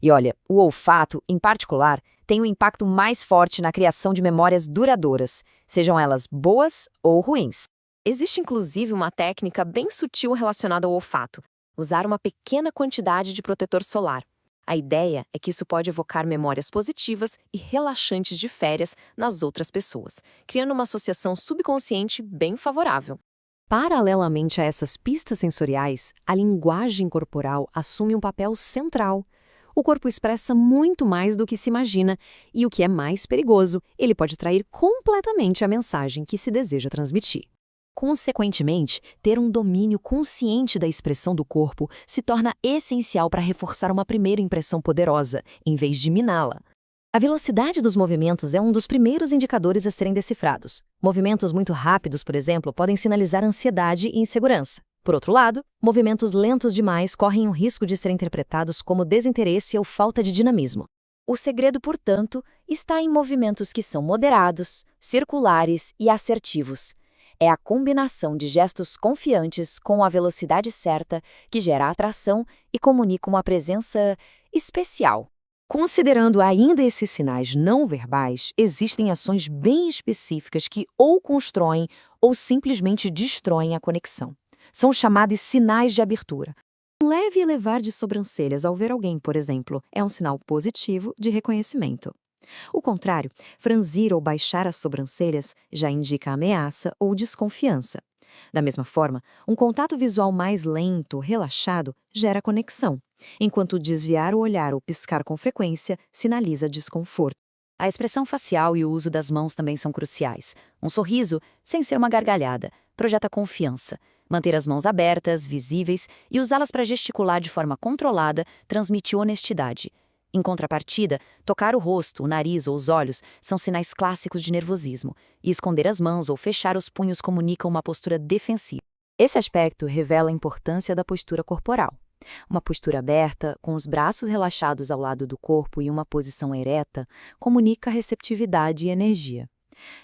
E olha, o olfato, em particular, tem um impacto mais forte na criação de memórias duradouras, sejam elas boas ou ruins. Existe inclusive uma técnica bem sutil relacionada ao olfato: usar uma pequena quantidade de protetor solar. A ideia é que isso pode evocar memórias positivas e relaxantes de férias nas outras pessoas, criando uma associação subconsciente bem favorável. Paralelamente a essas pistas sensoriais, a linguagem corporal assume um papel central. O corpo expressa muito mais do que se imagina, e o que é mais perigoso, ele pode trair completamente a mensagem que se deseja transmitir. Consequentemente, ter um domínio consciente da expressão do corpo se torna essencial para reforçar uma primeira impressão poderosa, em vez de miná-la. A velocidade dos movimentos é um dos primeiros indicadores a serem decifrados. Movimentos muito rápidos, por exemplo, podem sinalizar ansiedade e insegurança. Por outro lado, movimentos lentos demais correm o risco de serem interpretados como desinteresse ou falta de dinamismo. O segredo, portanto, está em movimentos que são moderados, circulares e assertivos. É a combinação de gestos confiantes com a velocidade certa que gera atração e comunica uma presença especial. Considerando ainda esses sinais não verbais, existem ações bem específicas que ou constroem ou simplesmente destroem a conexão. São chamados sinais de abertura. Um leve elevar de sobrancelhas ao ver alguém, por exemplo, é um sinal positivo de reconhecimento. O contrário, franzir ou baixar as sobrancelhas já indica ameaça ou desconfiança. Da mesma forma, um contato visual mais lento, relaxado, gera conexão, enquanto desviar o olhar ou piscar com frequência sinaliza desconforto. A expressão facial e o uso das mãos também são cruciais. Um sorriso, sem ser uma gargalhada, projeta confiança. Manter as mãos abertas, visíveis e usá-las para gesticular de forma controlada transmite honestidade. Em contrapartida, tocar o rosto, o nariz ou os olhos são sinais clássicos de nervosismo, e esconder as mãos ou fechar os punhos comunicam uma postura defensiva. Esse aspecto revela a importância da postura corporal. Uma postura aberta, com os braços relaxados ao lado do corpo e uma posição ereta, comunica receptividade e energia.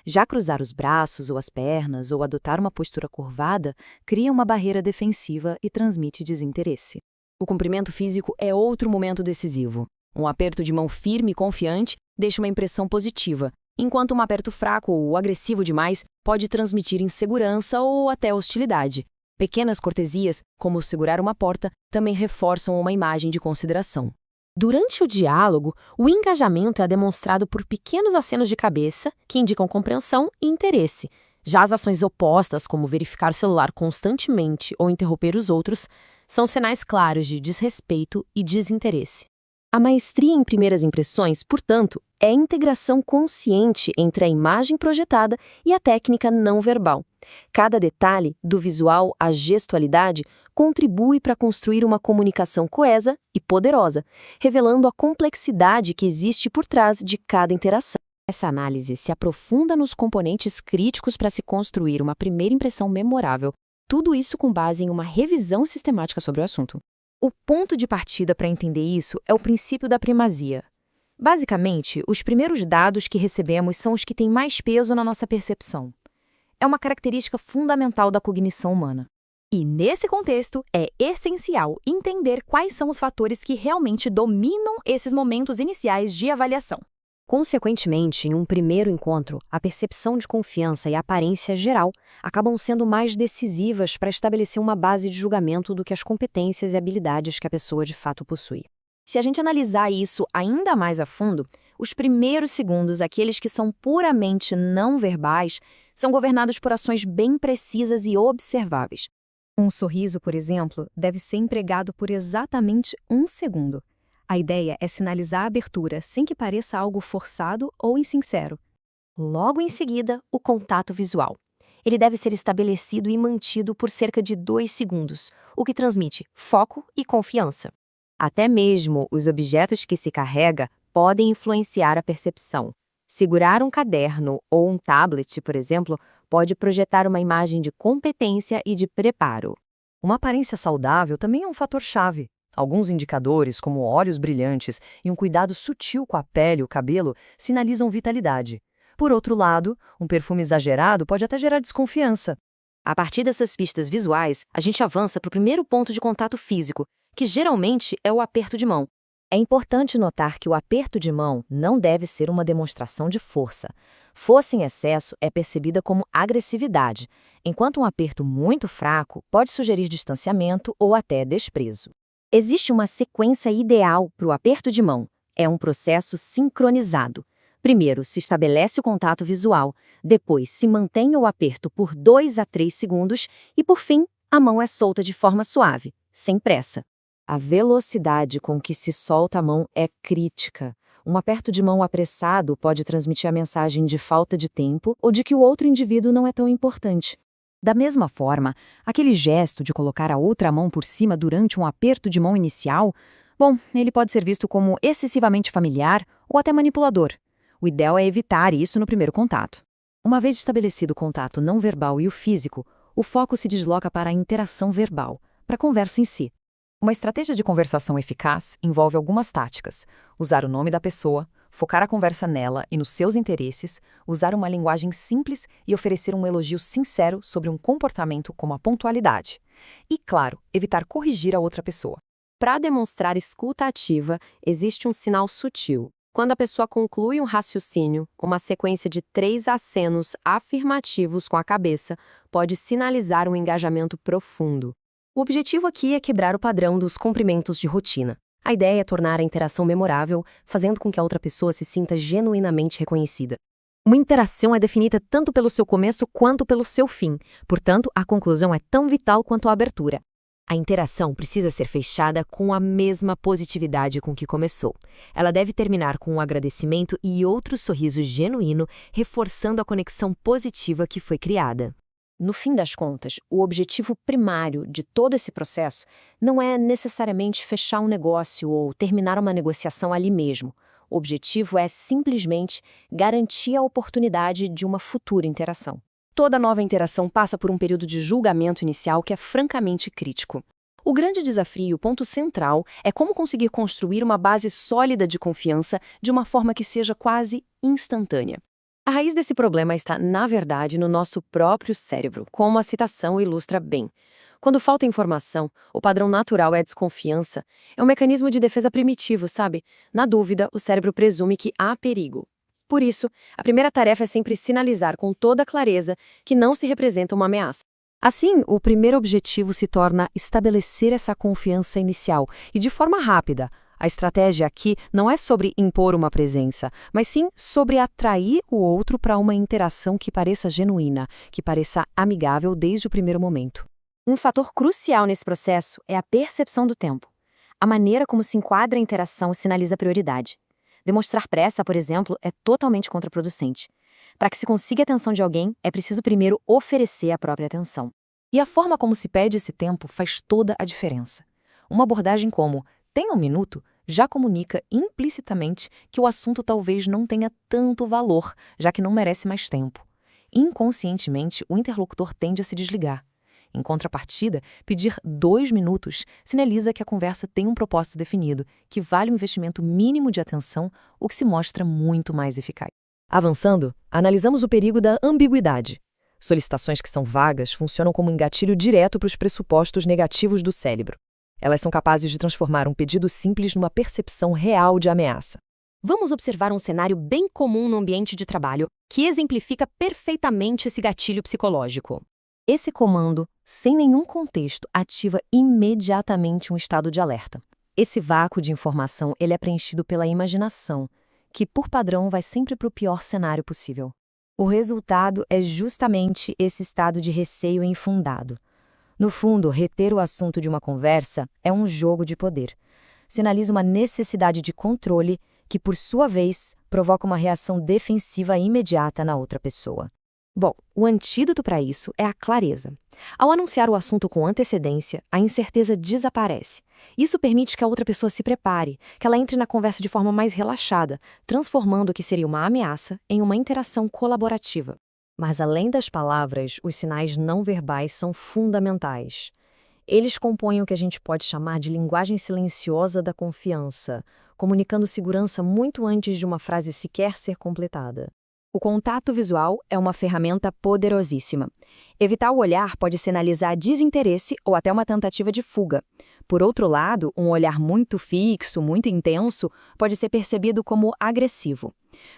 Já cruzar os braços ou as pernas ou adotar uma postura curvada cria uma barreira defensiva e transmite desinteresse. O cumprimento físico é outro momento decisivo. Um aperto de mão firme e confiante deixa uma impressão positiva, enquanto um aperto fraco ou agressivo demais pode transmitir insegurança ou até hostilidade. Pequenas cortesias, como segurar uma porta, também reforçam uma imagem de consideração. Durante o diálogo, o engajamento é demonstrado por pequenos acenos de cabeça, que indicam compreensão e interesse. Já as ações opostas, como verificar o celular constantemente ou interromper os outros, são sinais claros de desrespeito e desinteresse. A maestria em primeiras impressões, portanto, é a integração consciente entre a imagem projetada e a técnica não verbal. Cada detalhe, do visual à gestualidade, contribui para construir uma comunicação coesa e poderosa, revelando a complexidade que existe por trás de cada interação. Essa análise se aprofunda nos componentes críticos para se construir uma primeira impressão memorável, tudo isso com base em uma revisão sistemática sobre o assunto. O ponto de partida para entender isso é o princípio da primazia. Basicamente, os primeiros dados que recebemos são os que têm mais peso na nossa percepção. É uma característica fundamental da cognição humana. E, nesse contexto, é essencial entender quais são os fatores que realmente dominam esses momentos iniciais de avaliação. Consequentemente, em um primeiro encontro, a percepção de confiança e a aparência geral acabam sendo mais decisivas para estabelecer uma base de julgamento do que as competências e habilidades que a pessoa de fato possui. Se a gente analisar isso ainda mais a fundo, os primeiros segundos, aqueles que são puramente não verbais, são governados por ações bem precisas e observáveis. Um sorriso, por exemplo, deve ser empregado por exatamente 1 segundo. A ideia é sinalizar a abertura sem que pareça algo forçado ou insincero. Logo em seguida, o contato visual. Ele deve ser estabelecido e mantido por cerca de 2 segundos, o que transmite foco e confiança. Até mesmo os objetos que se carrega podem influenciar a percepção. Segurar um caderno ou um tablet, por exemplo, pode projetar uma imagem de competência e de preparo. Uma aparência saudável também é um fator-chave. Alguns indicadores, como olhos brilhantes e um cuidado sutil com a pele e o cabelo, sinalizam vitalidade. Por outro lado, um perfume exagerado pode até gerar desconfiança. A partir dessas pistas visuais, a gente avança para o primeiro ponto de contato físico, que geralmente é o aperto de mão. É importante notar que o aperto de mão não deve ser uma demonstração de força. Força em excesso é percebida como agressividade, enquanto um aperto muito fraco pode sugerir distanciamento ou até desprezo. Existe uma sequência ideal para o aperto de mão. É um processo sincronizado. Primeiro, se estabelece o contato visual, depois se mantém o aperto por 2 a 3 segundos e, por fim, a mão é solta de forma suave, sem pressa. A velocidade com que se solta a mão é crítica. Um aperto de mão apressado pode transmitir a mensagem de falta de tempo ou de que o outro indivíduo não é tão importante. Da mesma forma, aquele gesto de colocar a outra mão por cima durante um aperto de mão inicial Bom, ele pode ser visto como excessivamente familiar ou até manipulador. O ideal é evitar isso no primeiro contato. Uma vez estabelecido o contato não verbal e o físico, o foco se desloca para a interação verbal, para a conversa em si. Uma estratégia de conversação eficaz envolve algumas táticas: usar o nome da pessoa, focar a conversa nela e nos seus interesses, usar uma linguagem simples e oferecer um elogio sincero sobre um comportamento como a pontualidade. E, claro, evitar corrigir a outra pessoa. Para demonstrar escuta ativa, existe um sinal sutil. Quando a pessoa conclui um raciocínio, uma sequência de 3 acenos afirmativos com a cabeça pode sinalizar um engajamento profundo. O objetivo aqui é quebrar o padrão dos cumprimentos de rotina. A ideia é tornar a interação memorável, fazendo com que a outra pessoa se sinta genuinamente reconhecida. Uma interação é definida tanto pelo seu começo quanto pelo seu fim, portanto, a conclusão é tão vital quanto a abertura. A interação precisa ser fechada com a mesma positividade com que começou. Ela deve terminar com um agradecimento e outro sorriso genuíno, reforçando a conexão positiva que foi criada. No fim das contas, o objetivo primário de todo esse processo não é necessariamente fechar um negócio ou terminar uma negociação ali mesmo. O objetivo é simplesmente garantir a oportunidade de uma futura interação. Toda nova interação passa por um período de julgamento inicial que é francamente crítico. O grande desafio, o ponto central, é como conseguir construir uma base sólida de confiança de uma forma que seja quase instantânea. A raiz desse problema está, na verdade, no nosso próprio cérebro, como a citação ilustra bem. Quando falta informação, o padrão natural é a desconfiança. É um mecanismo de defesa primitivo, sabe? Na dúvida, o cérebro presume que há perigo. Por isso, a primeira tarefa é sempre sinalizar com toda clareza que não se representa uma ameaça. Assim, o primeiro objetivo se torna estabelecer essa confiança inicial e de forma rápida. A estratégia aqui não é sobre impor uma presença, mas sim sobre atrair o outro para uma interação que pareça genuína, que pareça amigável desde o primeiro momento. Um fator crucial nesse processo é a percepção do tempo. A maneira como se enquadra a interação sinaliza prioridade. Demonstrar pressa, por exemplo, é totalmente contraproducente. Para que se consiga a atenção de alguém, é preciso primeiro oferecer a própria atenção. E a forma como se pede esse tempo faz toda a diferença. Uma abordagem como "tenha um minuto" já comunica implicitamente que o assunto talvez não tenha tanto valor, já que não merece mais tempo. Inconscientemente, o interlocutor tende a se desligar. Em contrapartida, pedir 2 minutos sinaliza que a conversa tem um propósito definido, que vale um investimento mínimo de atenção, o que se mostra muito mais eficaz. Avançando, analisamos o perigo da ambiguidade. Solicitações que são vagas funcionam como um gatilho direto para os pressupostos negativos do cérebro. Elas são capazes de transformar um pedido simples numa percepção real de ameaça. Vamos observar um cenário bem comum no ambiente de trabalho que exemplifica perfeitamente esse gatilho psicológico. Esse comando, sem nenhum contexto, ativa imediatamente um estado de alerta. Esse vácuo de informação ele é preenchido pela imaginação, que, por padrão, vai sempre para o pior cenário possível. O resultado é justamente esse estado de receio infundado. No fundo, reter o assunto de uma conversa é um jogo de poder. Sinaliza uma necessidade de controle que, por sua vez, provoca uma reação defensiva imediata na outra pessoa. Bom, o antídoto para isso é a clareza. Ao anunciar o assunto com antecedência, a incerteza desaparece. Isso permite que a outra pessoa se prepare, que ela entre na conversa de forma mais relaxada, transformando o que seria uma ameaça em uma interação colaborativa. Mas além das palavras, os sinais não verbais são fundamentais. Eles compõem o que a gente pode chamar de linguagem silenciosa da confiança, comunicando segurança muito antes de uma frase sequer ser completada. O contato visual é uma ferramenta poderosíssima. Evitar o olhar pode sinalizar desinteresse ou até uma tentativa de fuga. Por outro lado, um olhar muito fixo, muito intenso, pode ser percebido como agressivo.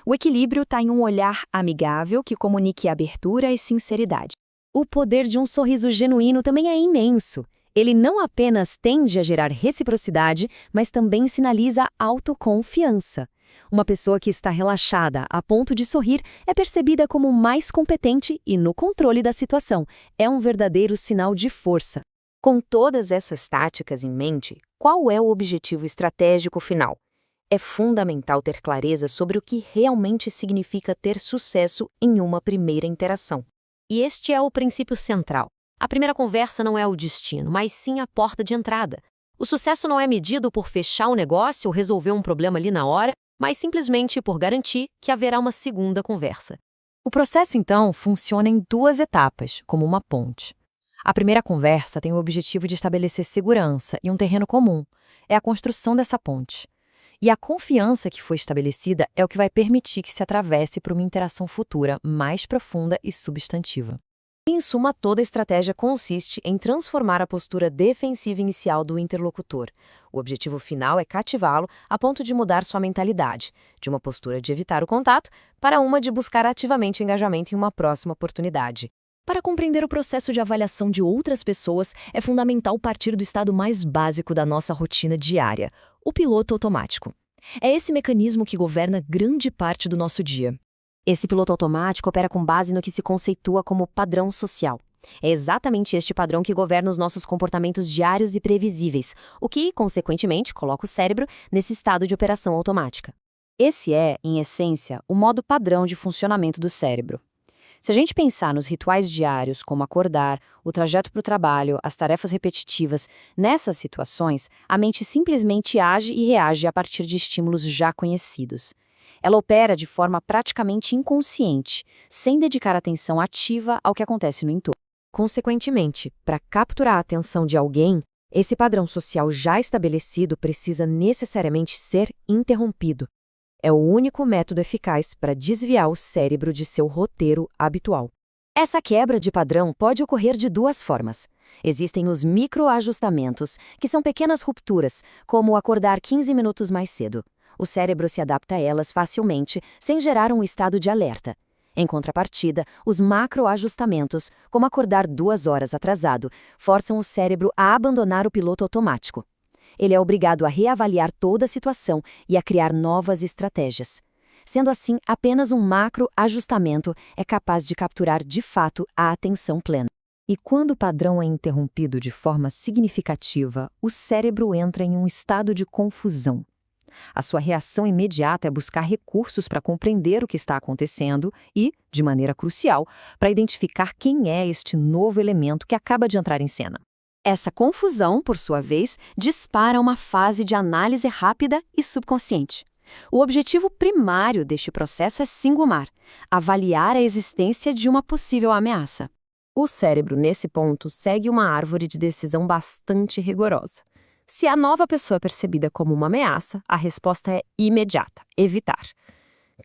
O equilíbrio está em um olhar amigável que comunique abertura e sinceridade. O poder de um sorriso genuíno também é imenso. Ele não apenas tende a gerar reciprocidade, mas também sinaliza autoconfiança. Uma pessoa que está relaxada a ponto de sorrir é percebida como mais competente e no controle da situação. É um verdadeiro sinal de força. Com todas essas táticas em mente, qual é o objetivo estratégico final? É fundamental ter clareza sobre o que realmente significa ter sucesso em uma primeira interação. E este é o princípio central. A primeira conversa não é o destino, mas sim a porta de entrada. O sucesso não é medido por fechar um negócio ou resolver um problema ali na hora, mas simplesmente por garantir que haverá uma segunda conversa. O processo, então, funciona em 2 etapas, como uma ponte. A primeira conversa tem o objetivo de estabelecer segurança e um terreno comum. É a construção dessa ponte. E a confiança que foi estabelecida é o que vai permitir que se atravesse para uma interação futura mais profunda e substantiva. Em suma, toda a estratégia consiste em transformar a postura defensiva inicial do interlocutor. O objetivo final é cativá-lo a ponto de mudar sua mentalidade, de uma postura de evitar o contato para uma de buscar ativamente o engajamento em uma próxima oportunidade. Para compreender o processo de avaliação de outras pessoas, é fundamental partir do estado mais básico da nossa rotina diária, o piloto automático. É esse mecanismo que governa grande parte do nosso dia. Esse piloto automático opera com base no que se conceitua como padrão social. É exatamente este padrão que governa os nossos comportamentos diários e previsíveis, o que, consequentemente, coloca o cérebro nesse estado de operação automática. Esse é, em essência, o modo padrão de funcionamento do cérebro. Se a gente pensar nos rituais diários, como acordar, o trajeto para o trabalho, as tarefas repetitivas, nessas situações, a mente simplesmente age e reage a partir de estímulos já conhecidos. Ela opera de forma praticamente inconsciente, sem dedicar atenção ativa ao que acontece no entorno. Consequentemente, para capturar a atenção de alguém, esse padrão social já estabelecido precisa necessariamente ser interrompido. É o único método eficaz para desviar o cérebro de seu roteiro habitual. Essa quebra de padrão pode ocorrer de 2 formas. Existem os microajustamentos, que são pequenas rupturas, como acordar 15 minutos mais cedo. O cérebro se adapta a elas facilmente, sem gerar um estado de alerta. Em contrapartida, os macroajustamentos, como acordar 2 horas atrasado, forçam o cérebro a abandonar o piloto automático. Ele é obrigado a reavaliar toda a situação e a criar novas estratégias. Sendo assim, apenas um macroajustamento é capaz de capturar de fato a atenção plena. E quando o padrão é interrompido de forma significativa, o cérebro entra em um estado de confusão. A sua reação imediata é buscar recursos para compreender o que está acontecendo e, de maneira crucial, para identificar quem é este novo elemento que acaba de entrar em cena. Essa confusão, por sua vez, dispara uma fase de análise rápida e subconsciente. O objetivo primário deste processo é singumar, avaliar a existência de uma possível ameaça. O cérebro, nesse ponto, segue uma árvore de decisão bastante rigorosa. Se a nova pessoa é percebida como uma ameaça, a resposta é imediata, evitar.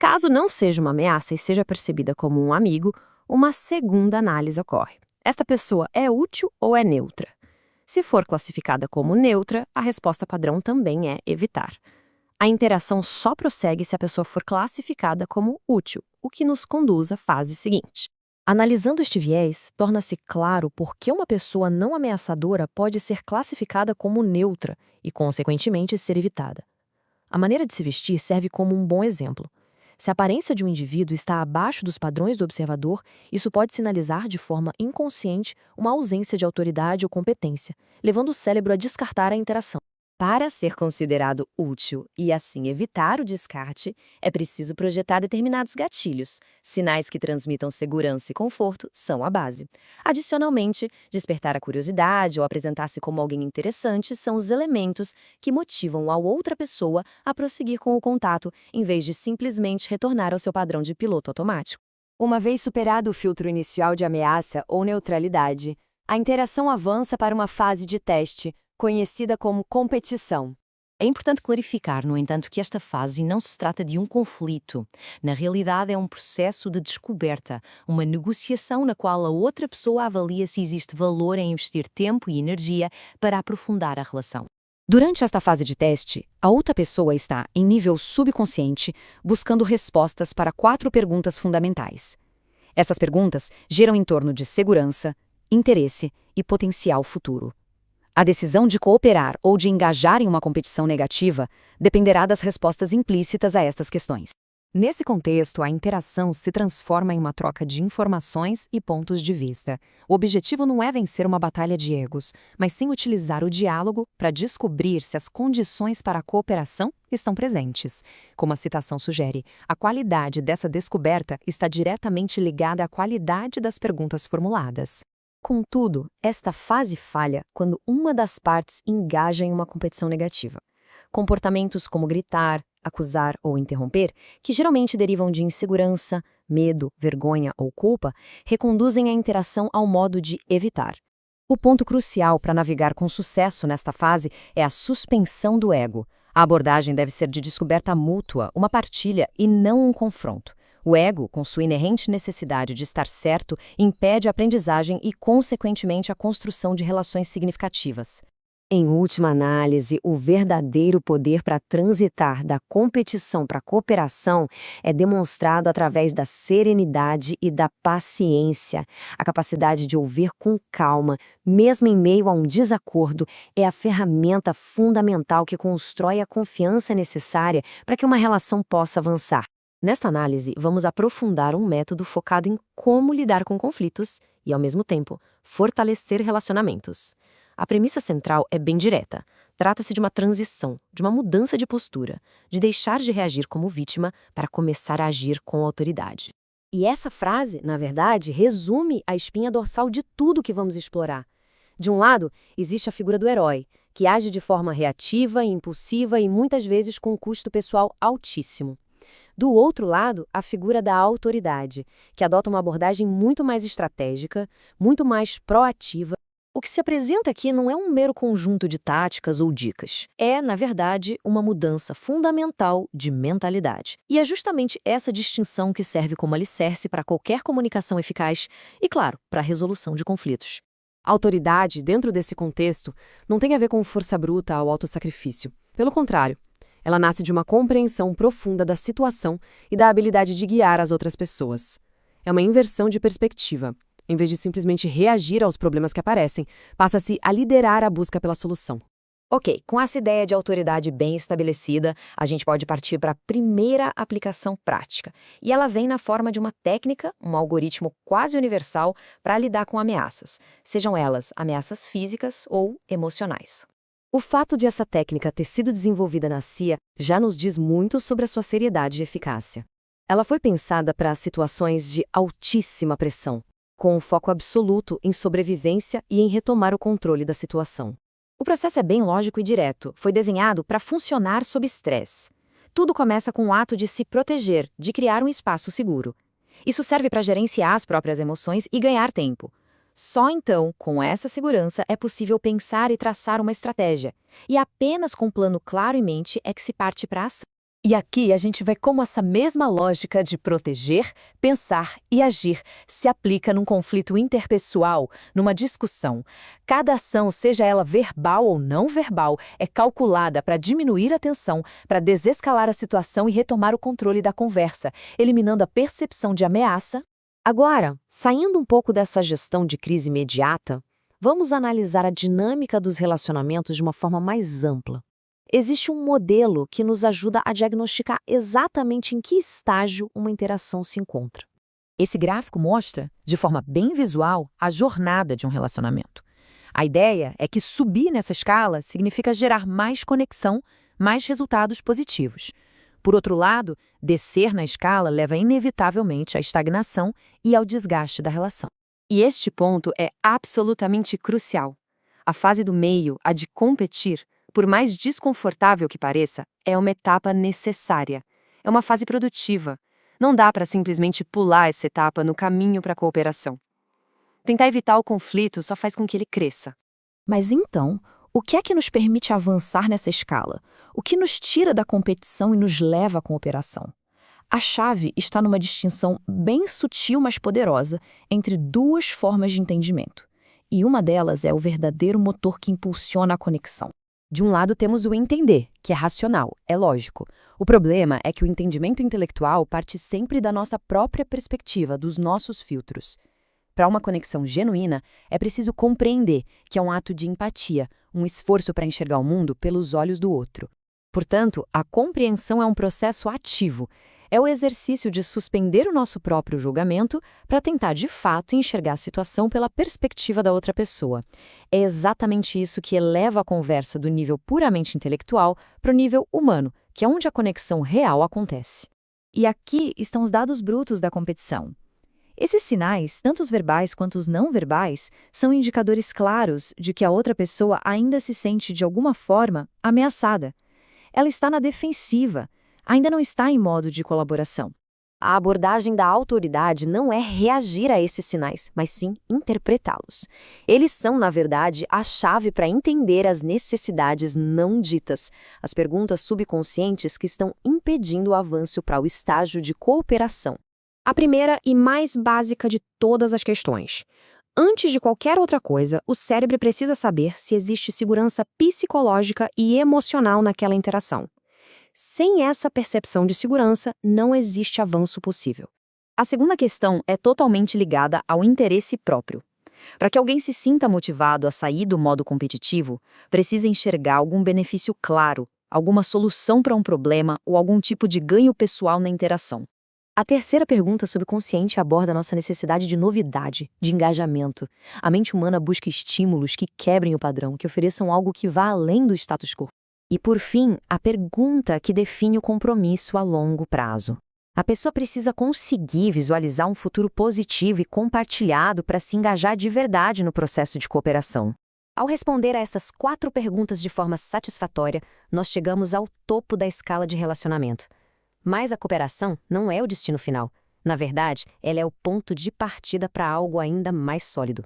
Caso não seja uma ameaça e seja percebida como um amigo, uma segunda análise ocorre. Esta pessoa é útil ou é neutra? Se for classificada como neutra, a resposta padrão também é evitar. A interação só prossegue se a pessoa for classificada como útil, o que nos conduz à fase seguinte. Analisando este viés, torna-se claro por que uma pessoa não ameaçadora pode ser classificada como neutra e, consequentemente, ser evitada. A maneira de se vestir serve como um bom exemplo. Se a aparência de um indivíduo está abaixo dos padrões do observador, isso pode sinalizar de forma inconsciente uma ausência de autoridade ou competência, levando o cérebro a descartar a interação. Para ser considerado útil e assim evitar o descarte, é preciso projetar determinados gatilhos. Sinais que transmitam segurança e conforto são a base. Adicionalmente, despertar a curiosidade ou apresentar-se como alguém interessante são os elementos que motivam a outra pessoa a prosseguir com o contato, em vez de simplesmente retornar ao seu padrão de piloto automático. Uma vez superado o filtro inicial de ameaça ou neutralidade, a interação avança para uma fase de teste, conhecida como competição. É importante clarificar, no entanto, que esta fase não se trata de um conflito. Na realidade, é um processo de descoberta, uma negociação na qual a outra pessoa avalia se existe valor em investir tempo e energia para aprofundar a relação. Durante esta fase de teste, a outra pessoa está, em nível subconsciente, buscando respostas para 4 perguntas fundamentais. Essas perguntas giram em torno de segurança, interesse e potencial futuro. A decisão de cooperar ou de engajar em uma competição negativa dependerá das respostas implícitas a estas questões. Nesse contexto, a interação se transforma em uma troca de informações e pontos de vista. O objetivo não é vencer uma batalha de egos, mas sim utilizar o diálogo para descobrir se as condições para a cooperação estão presentes. Como a citação sugere, a qualidade dessa descoberta está diretamente ligada à qualidade das perguntas formuladas. Contudo, esta fase falha quando uma das partes engaja em uma competição negativa. Comportamentos como gritar, acusar ou interromper, que geralmente derivam de insegurança, medo, vergonha ou culpa, reconduzem a interação ao modo de evitar. O ponto crucial para navegar com sucesso nesta fase é a suspensão do ego. A abordagem deve ser de descoberta mútua, uma partilha e não um confronto. O ego, com sua inerente necessidade de estar certo, impede a aprendizagem e, consequentemente, a construção de relações significativas. Em última análise, o verdadeiro poder para transitar da competição para a cooperação é demonstrado através da serenidade e da paciência. A capacidade de ouvir com calma, mesmo em meio a um desacordo, é a ferramenta fundamental que constrói a confiança necessária para que uma relação possa avançar. Nesta análise, vamos aprofundar um método focado em como lidar com conflitos e, ao mesmo tempo, fortalecer relacionamentos. A premissa central é bem direta. Trata-se de uma transição, de uma mudança de postura, de deixar de reagir como vítima para começar a agir com autoridade. E essa frase, na verdade, resume a espinha dorsal de tudo que vamos explorar. De um lado, existe a figura do herói, que age de forma reativa e impulsiva e muitas vezes com um custo pessoal altíssimo. Do outro lado, a figura da autoridade, que adota uma abordagem muito mais estratégica, muito mais proativa. O que se apresenta aqui não é um mero conjunto de táticas ou dicas. É, na verdade, uma mudança fundamental de mentalidade. E é justamente essa distinção que serve como alicerce para qualquer comunicação eficaz e, claro, para a resolução de conflitos. A autoridade, dentro desse contexto, não tem a ver com força bruta ou autossacrifício. Pelo contrário, ela nasce de uma compreensão profunda da situação e da habilidade de guiar as outras pessoas. É uma inversão de perspectiva. Em vez de simplesmente reagir aos problemas que aparecem, passa-se a liderar a busca pela solução. Ok, com essa ideia de autoridade bem estabelecida, a gente pode partir para a primeira aplicação prática. E ela vem na forma de uma técnica, um algoritmo quase universal para lidar com ameaças, sejam elas ameaças físicas ou emocionais. O fato de essa técnica ter sido desenvolvida na CIA já nos diz muito sobre a sua seriedade e eficácia. Ela foi pensada para situações de altíssima pressão, com um foco absoluto em sobrevivência e em retomar o controle da situação. O processo é bem lógico e direto, foi desenhado para funcionar sob estresse. Tudo começa com o ato de se proteger, de criar um espaço seguro. Isso serve para gerenciar as próprias emoções e ganhar tempo. Só então, com essa segurança, é possível pensar e traçar uma estratégia. E apenas com um plano claro em mente é que se parte para a ação. E aqui a gente vê como essa mesma lógica de proteger, pensar e agir se aplica num conflito interpessoal, numa discussão. Cada ação, seja ela verbal ou não verbal, é calculada para diminuir a tensão, para desescalar a situação e retomar o controle da conversa, eliminando a percepção de ameaça. Agora, saindo um pouco dessa gestão de crise imediata, vamos analisar a dinâmica dos relacionamentos de uma forma mais ampla. Existe um modelo que nos ajuda a diagnosticar exatamente em que estágio uma interação se encontra. Esse gráfico mostra, de forma bem visual, a jornada de um relacionamento. A ideia é que subir nessa escala significa gerar mais conexão, mais resultados positivos. Por outro lado, descer na escala leva inevitavelmente à estagnação e ao desgaste da relação. E este ponto é absolutamente crucial. A fase do meio, a de competir, por mais desconfortável que pareça, é uma etapa necessária. É uma fase produtiva. Não dá para simplesmente pular essa etapa no caminho para a cooperação. Tentar evitar o conflito só faz com que ele cresça. Mas então, o que é que nos permite avançar nessa escala? O que nos tira da competição e nos leva à cooperação? A chave está numa distinção bem sutil, mas poderosa, entre duas formas de entendimento. E uma delas é o verdadeiro motor que impulsiona a conexão. De um lado temos o entender, que é racional, é lógico. O problema é que o entendimento intelectual parte sempre da nossa própria perspectiva, dos nossos filtros. Para uma conexão genuína, é preciso compreender que é um ato de empatia, um esforço para enxergar o mundo pelos olhos do outro. Portanto, a compreensão é um processo ativo. É o exercício de suspender o nosso próprio julgamento para tentar, de fato, enxergar a situação pela perspectiva da outra pessoa. É exatamente isso que eleva a conversa do nível puramente intelectual para o nível humano, que é onde a conexão real acontece. E aqui estão os dados brutos da competição. Esses sinais, tanto os verbais quanto os não verbais, são indicadores claros de que a outra pessoa ainda se sente, de alguma forma, ameaçada. Ela está na defensiva, ainda não está em modo de colaboração. A abordagem da autoridade não é reagir a esses sinais, mas sim interpretá-los. Eles são, na verdade, a chave para entender as necessidades não ditas, as perguntas subconscientes que estão impedindo o avanço para o estágio de cooperação. A primeira e mais básica de todas as questões. Antes de qualquer outra coisa, o cérebro precisa saber se existe segurança psicológica e emocional naquela interação. Sem essa percepção de segurança, não existe avanço possível. A segunda questão é totalmente ligada ao interesse próprio. Para que alguém se sinta motivado a sair do modo competitivo, precisa enxergar algum benefício claro, alguma solução para um problema ou algum tipo de ganho pessoal na interação. A terceira pergunta subconsciente aborda a nossa necessidade de novidade, de engajamento. A mente humana busca estímulos que quebrem o padrão, que ofereçam algo que vá além do status quo. E, por fim, a pergunta que define o compromisso a longo prazo. A pessoa precisa conseguir visualizar um futuro positivo e compartilhado para se engajar de verdade no processo de cooperação. Ao responder a essas 4 perguntas de forma satisfatória, nós chegamos ao topo da escala de relacionamento. Mas a cooperação não é o destino final. Na verdade, ela é o ponto de partida para algo ainda mais sólido.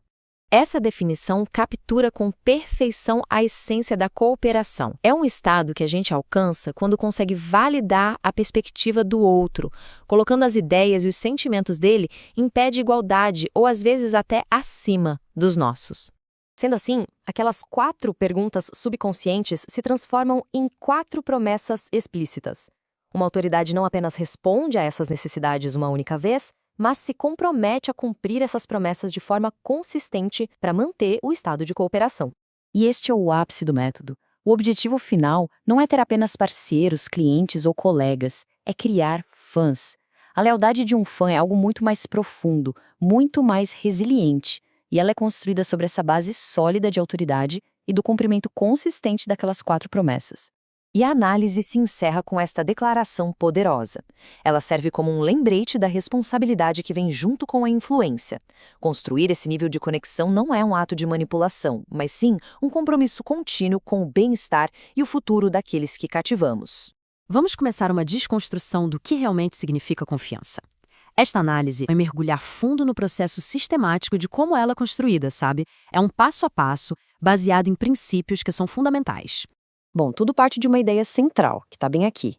Essa definição captura com perfeição a essência da cooperação. É um estado que a gente alcança quando consegue validar a perspectiva do outro, colocando as ideias e os sentimentos dele em pé de igualdade ou às vezes até acima dos nossos. Sendo assim, aquelas 4 perguntas subconscientes se transformam em 4 promessas explícitas. Uma autoridade não apenas responde a essas necessidades uma única vez, mas se compromete a cumprir essas promessas de forma consistente para manter o estado de cooperação. E este é o ápice do método. O objetivo final não é ter apenas parceiros, clientes ou colegas, é criar fãs. A lealdade de um fã é algo muito mais profundo, muito mais resiliente, e ela é construída sobre essa base sólida de autoridade e do cumprimento consistente daquelas 4 promessas. E a análise se encerra com esta declaração poderosa. Ela serve como um lembrete da responsabilidade que vem junto com a influência. Construir esse nível de conexão não é um ato de manipulação, mas sim um compromisso contínuo com o bem-estar e o futuro daqueles que cativamos. Vamos começar uma desconstrução do que realmente significa confiança. Esta análise vai mergulhar fundo no processo sistemático de como ela é construída, sabe? É um passo a passo, baseado em princípios que são fundamentais. Bom, tudo parte de uma ideia central, que está bem aqui.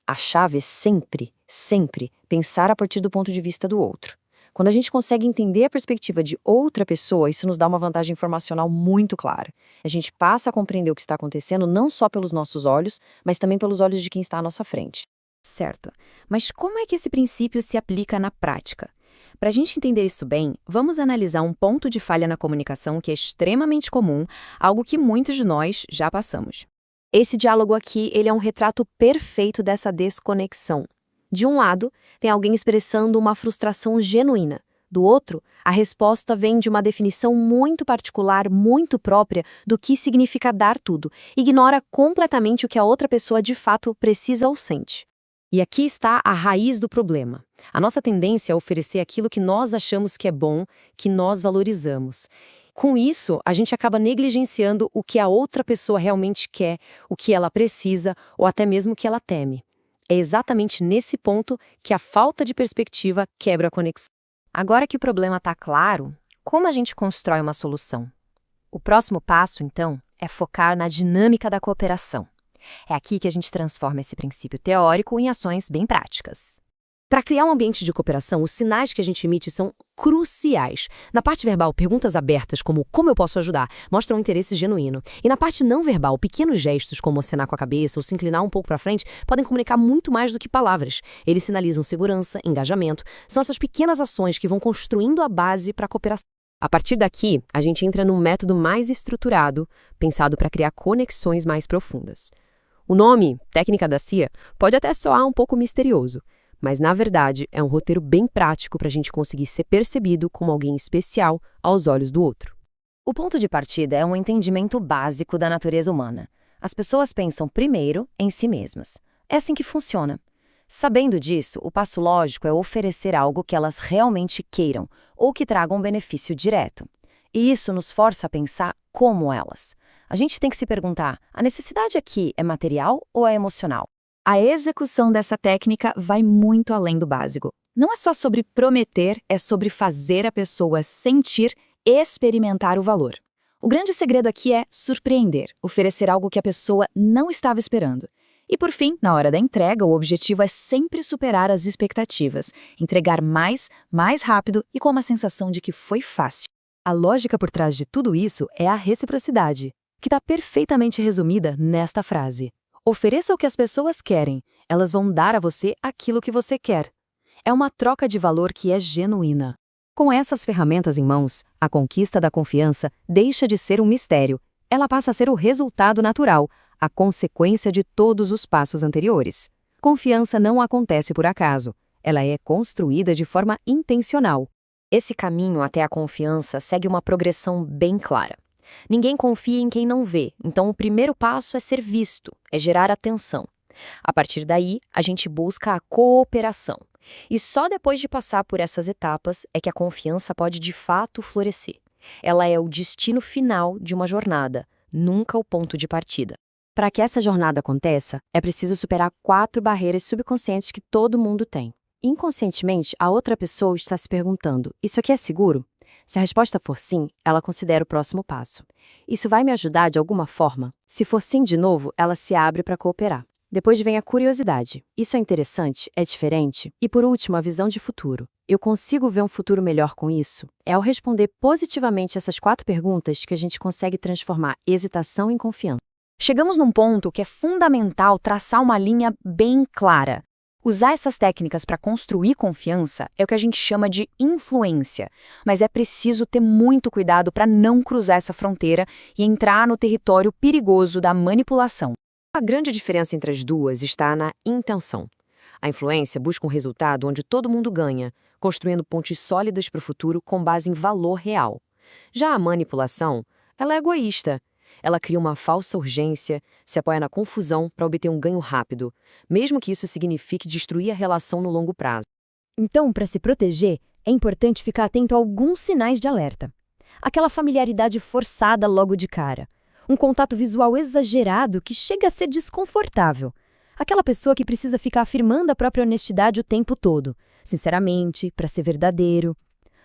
A chave é sempre, sempre pensar a partir do ponto de vista do outro. Quando a gente consegue entender a perspectiva de outra pessoa, isso nos dá uma vantagem informacional muito clara. A gente passa a compreender o que está acontecendo não só pelos nossos olhos, mas também pelos olhos de quem está à nossa frente. Certo. Mas como é que esse princípio se aplica na prática? Para a gente entender isso bem, vamos analisar um ponto de falha na comunicação que é extremamente comum, algo que muitos de nós já passamos. Esse diálogo aqui, ele é um retrato perfeito dessa desconexão. De um lado, tem alguém expressando uma frustração genuína. Do outro, a resposta vem de uma definição muito particular, muito própria do que significa dar tudo. Ignora completamente o que a outra pessoa de fato precisa ou sente. E aqui está a raiz do problema. A nossa tendência é oferecer aquilo que nós achamos que é bom, que nós valorizamos. Com isso, a gente acaba negligenciando o que a outra pessoa realmente quer, o que ela precisa ou até mesmo o que ela teme. É exatamente nesse ponto que a falta de perspectiva quebra a conexão. Agora que o problema está claro, como a gente constrói uma solução? O próximo passo, então, é focar na dinâmica da cooperação. É aqui que a gente transforma esse princípio teórico em ações bem práticas. Para criar um ambiente de cooperação, os sinais que a gente emite são cruciais. Na parte verbal, perguntas abertas como "como eu posso ajudar?" mostram um interesse genuíno. E na parte não verbal, pequenos gestos como acenar com a cabeça ou se inclinar um pouco para frente podem comunicar muito mais do que palavras. Eles sinalizam segurança, engajamento. São essas pequenas ações que vão construindo a base para a cooperação. A partir daqui, a gente entra num método mais estruturado, pensado para criar conexões mais profundas. O nome, técnica da CIA, pode até soar um pouco misterioso, mas, na verdade, é um roteiro bem prático para a gente conseguir ser percebido como alguém especial aos olhos do outro. O ponto de partida é um entendimento básico da natureza humana. As pessoas pensam primeiro em si mesmas. É assim que funciona. Sabendo disso, o passo lógico é oferecer algo que elas realmente queiram ou que traga um benefício direto. E isso nos força a pensar como elas. A gente tem que se perguntar, a necessidade aqui é material ou é emocional? A execução dessa técnica vai muito além do básico. Não é só sobre prometer, é sobre fazer a pessoa sentir e experimentar o valor. O grande segredo aqui é surpreender, oferecer algo que a pessoa não estava esperando. E por fim, na hora da entrega, o objetivo é sempre superar as expectativas, entregar mais rápido e com uma sensação de que foi fácil. A lógica por trás de tudo isso é a reciprocidade, que está perfeitamente resumida nesta frase. Ofereça o que as pessoas querem, elas vão dar a você aquilo que você quer. É uma troca de valor que é genuína. Com essas ferramentas em mãos, a conquista da confiança deixa de ser um mistério. Ela passa a ser o resultado natural, a consequência de todos os passos anteriores. Confiança não acontece por acaso. Ela é construída de forma intencional. Esse caminho até a confiança segue uma progressão bem clara. Ninguém confia em quem não vê, então o primeiro passo é ser visto, é gerar atenção. A partir daí, a gente busca a cooperação. E só depois de passar por essas etapas é que a confiança pode de fato florescer. Ela é o destino final de uma jornada, nunca o ponto de partida. Para que essa jornada aconteça, é preciso superar 4 barreiras subconscientes que todo mundo tem. Inconscientemente, a outra pessoa está se perguntando, isso aqui é seguro? Se a resposta for sim, ela considera o próximo passo. Isso vai me ajudar de alguma forma? Se for sim de novo, ela se abre para cooperar. Depois vem a curiosidade. Isso é interessante? É diferente? E por último, a visão de futuro. Eu consigo ver um futuro melhor com isso? É ao responder positivamente essas 4 perguntas que a gente consegue transformar hesitação em confiança. Chegamos num ponto que é fundamental traçar uma linha bem clara. Usar essas técnicas para construir confiança é o que a gente chama de influência, mas é preciso ter muito cuidado para não cruzar essa fronteira e entrar no território perigoso da manipulação. A grande diferença entre as duas está na intenção. A influência busca um resultado onde todo mundo ganha, construindo pontes sólidas para o futuro com base em valor real. Já a manipulação, ela é egoísta. Ela cria uma falsa urgência, se apoia na confusão para obter um ganho rápido, mesmo que isso signifique destruir a relação no longo prazo. Então, para se proteger, é importante ficar atento a alguns sinais de alerta. Aquela familiaridade forçada logo de cara. Um contato visual exagerado que chega a ser desconfortável. Aquela pessoa que precisa ficar afirmando a própria honestidade o tempo todo, sinceramente, para ser verdadeiro.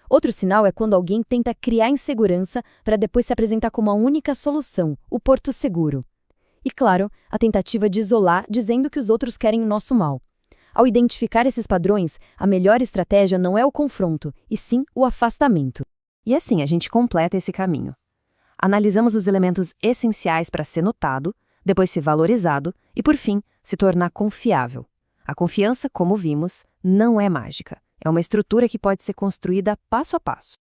Outro sinal é quando alguém tenta criar insegurança para depois se apresentar como a única solução, o porto seguro. E, claro, a tentativa de isolar dizendo que os outros querem o nosso mal. Ao identificar esses padrões, a melhor estratégia não é o confronto, e sim o afastamento. E assim a gente completa esse caminho. Analisamos os elementos essenciais para ser notado, depois ser valorizado e, por fim, se tornar confiável. A confiança, como vimos, não é mágica. É uma estrutura que pode ser construída passo a passo.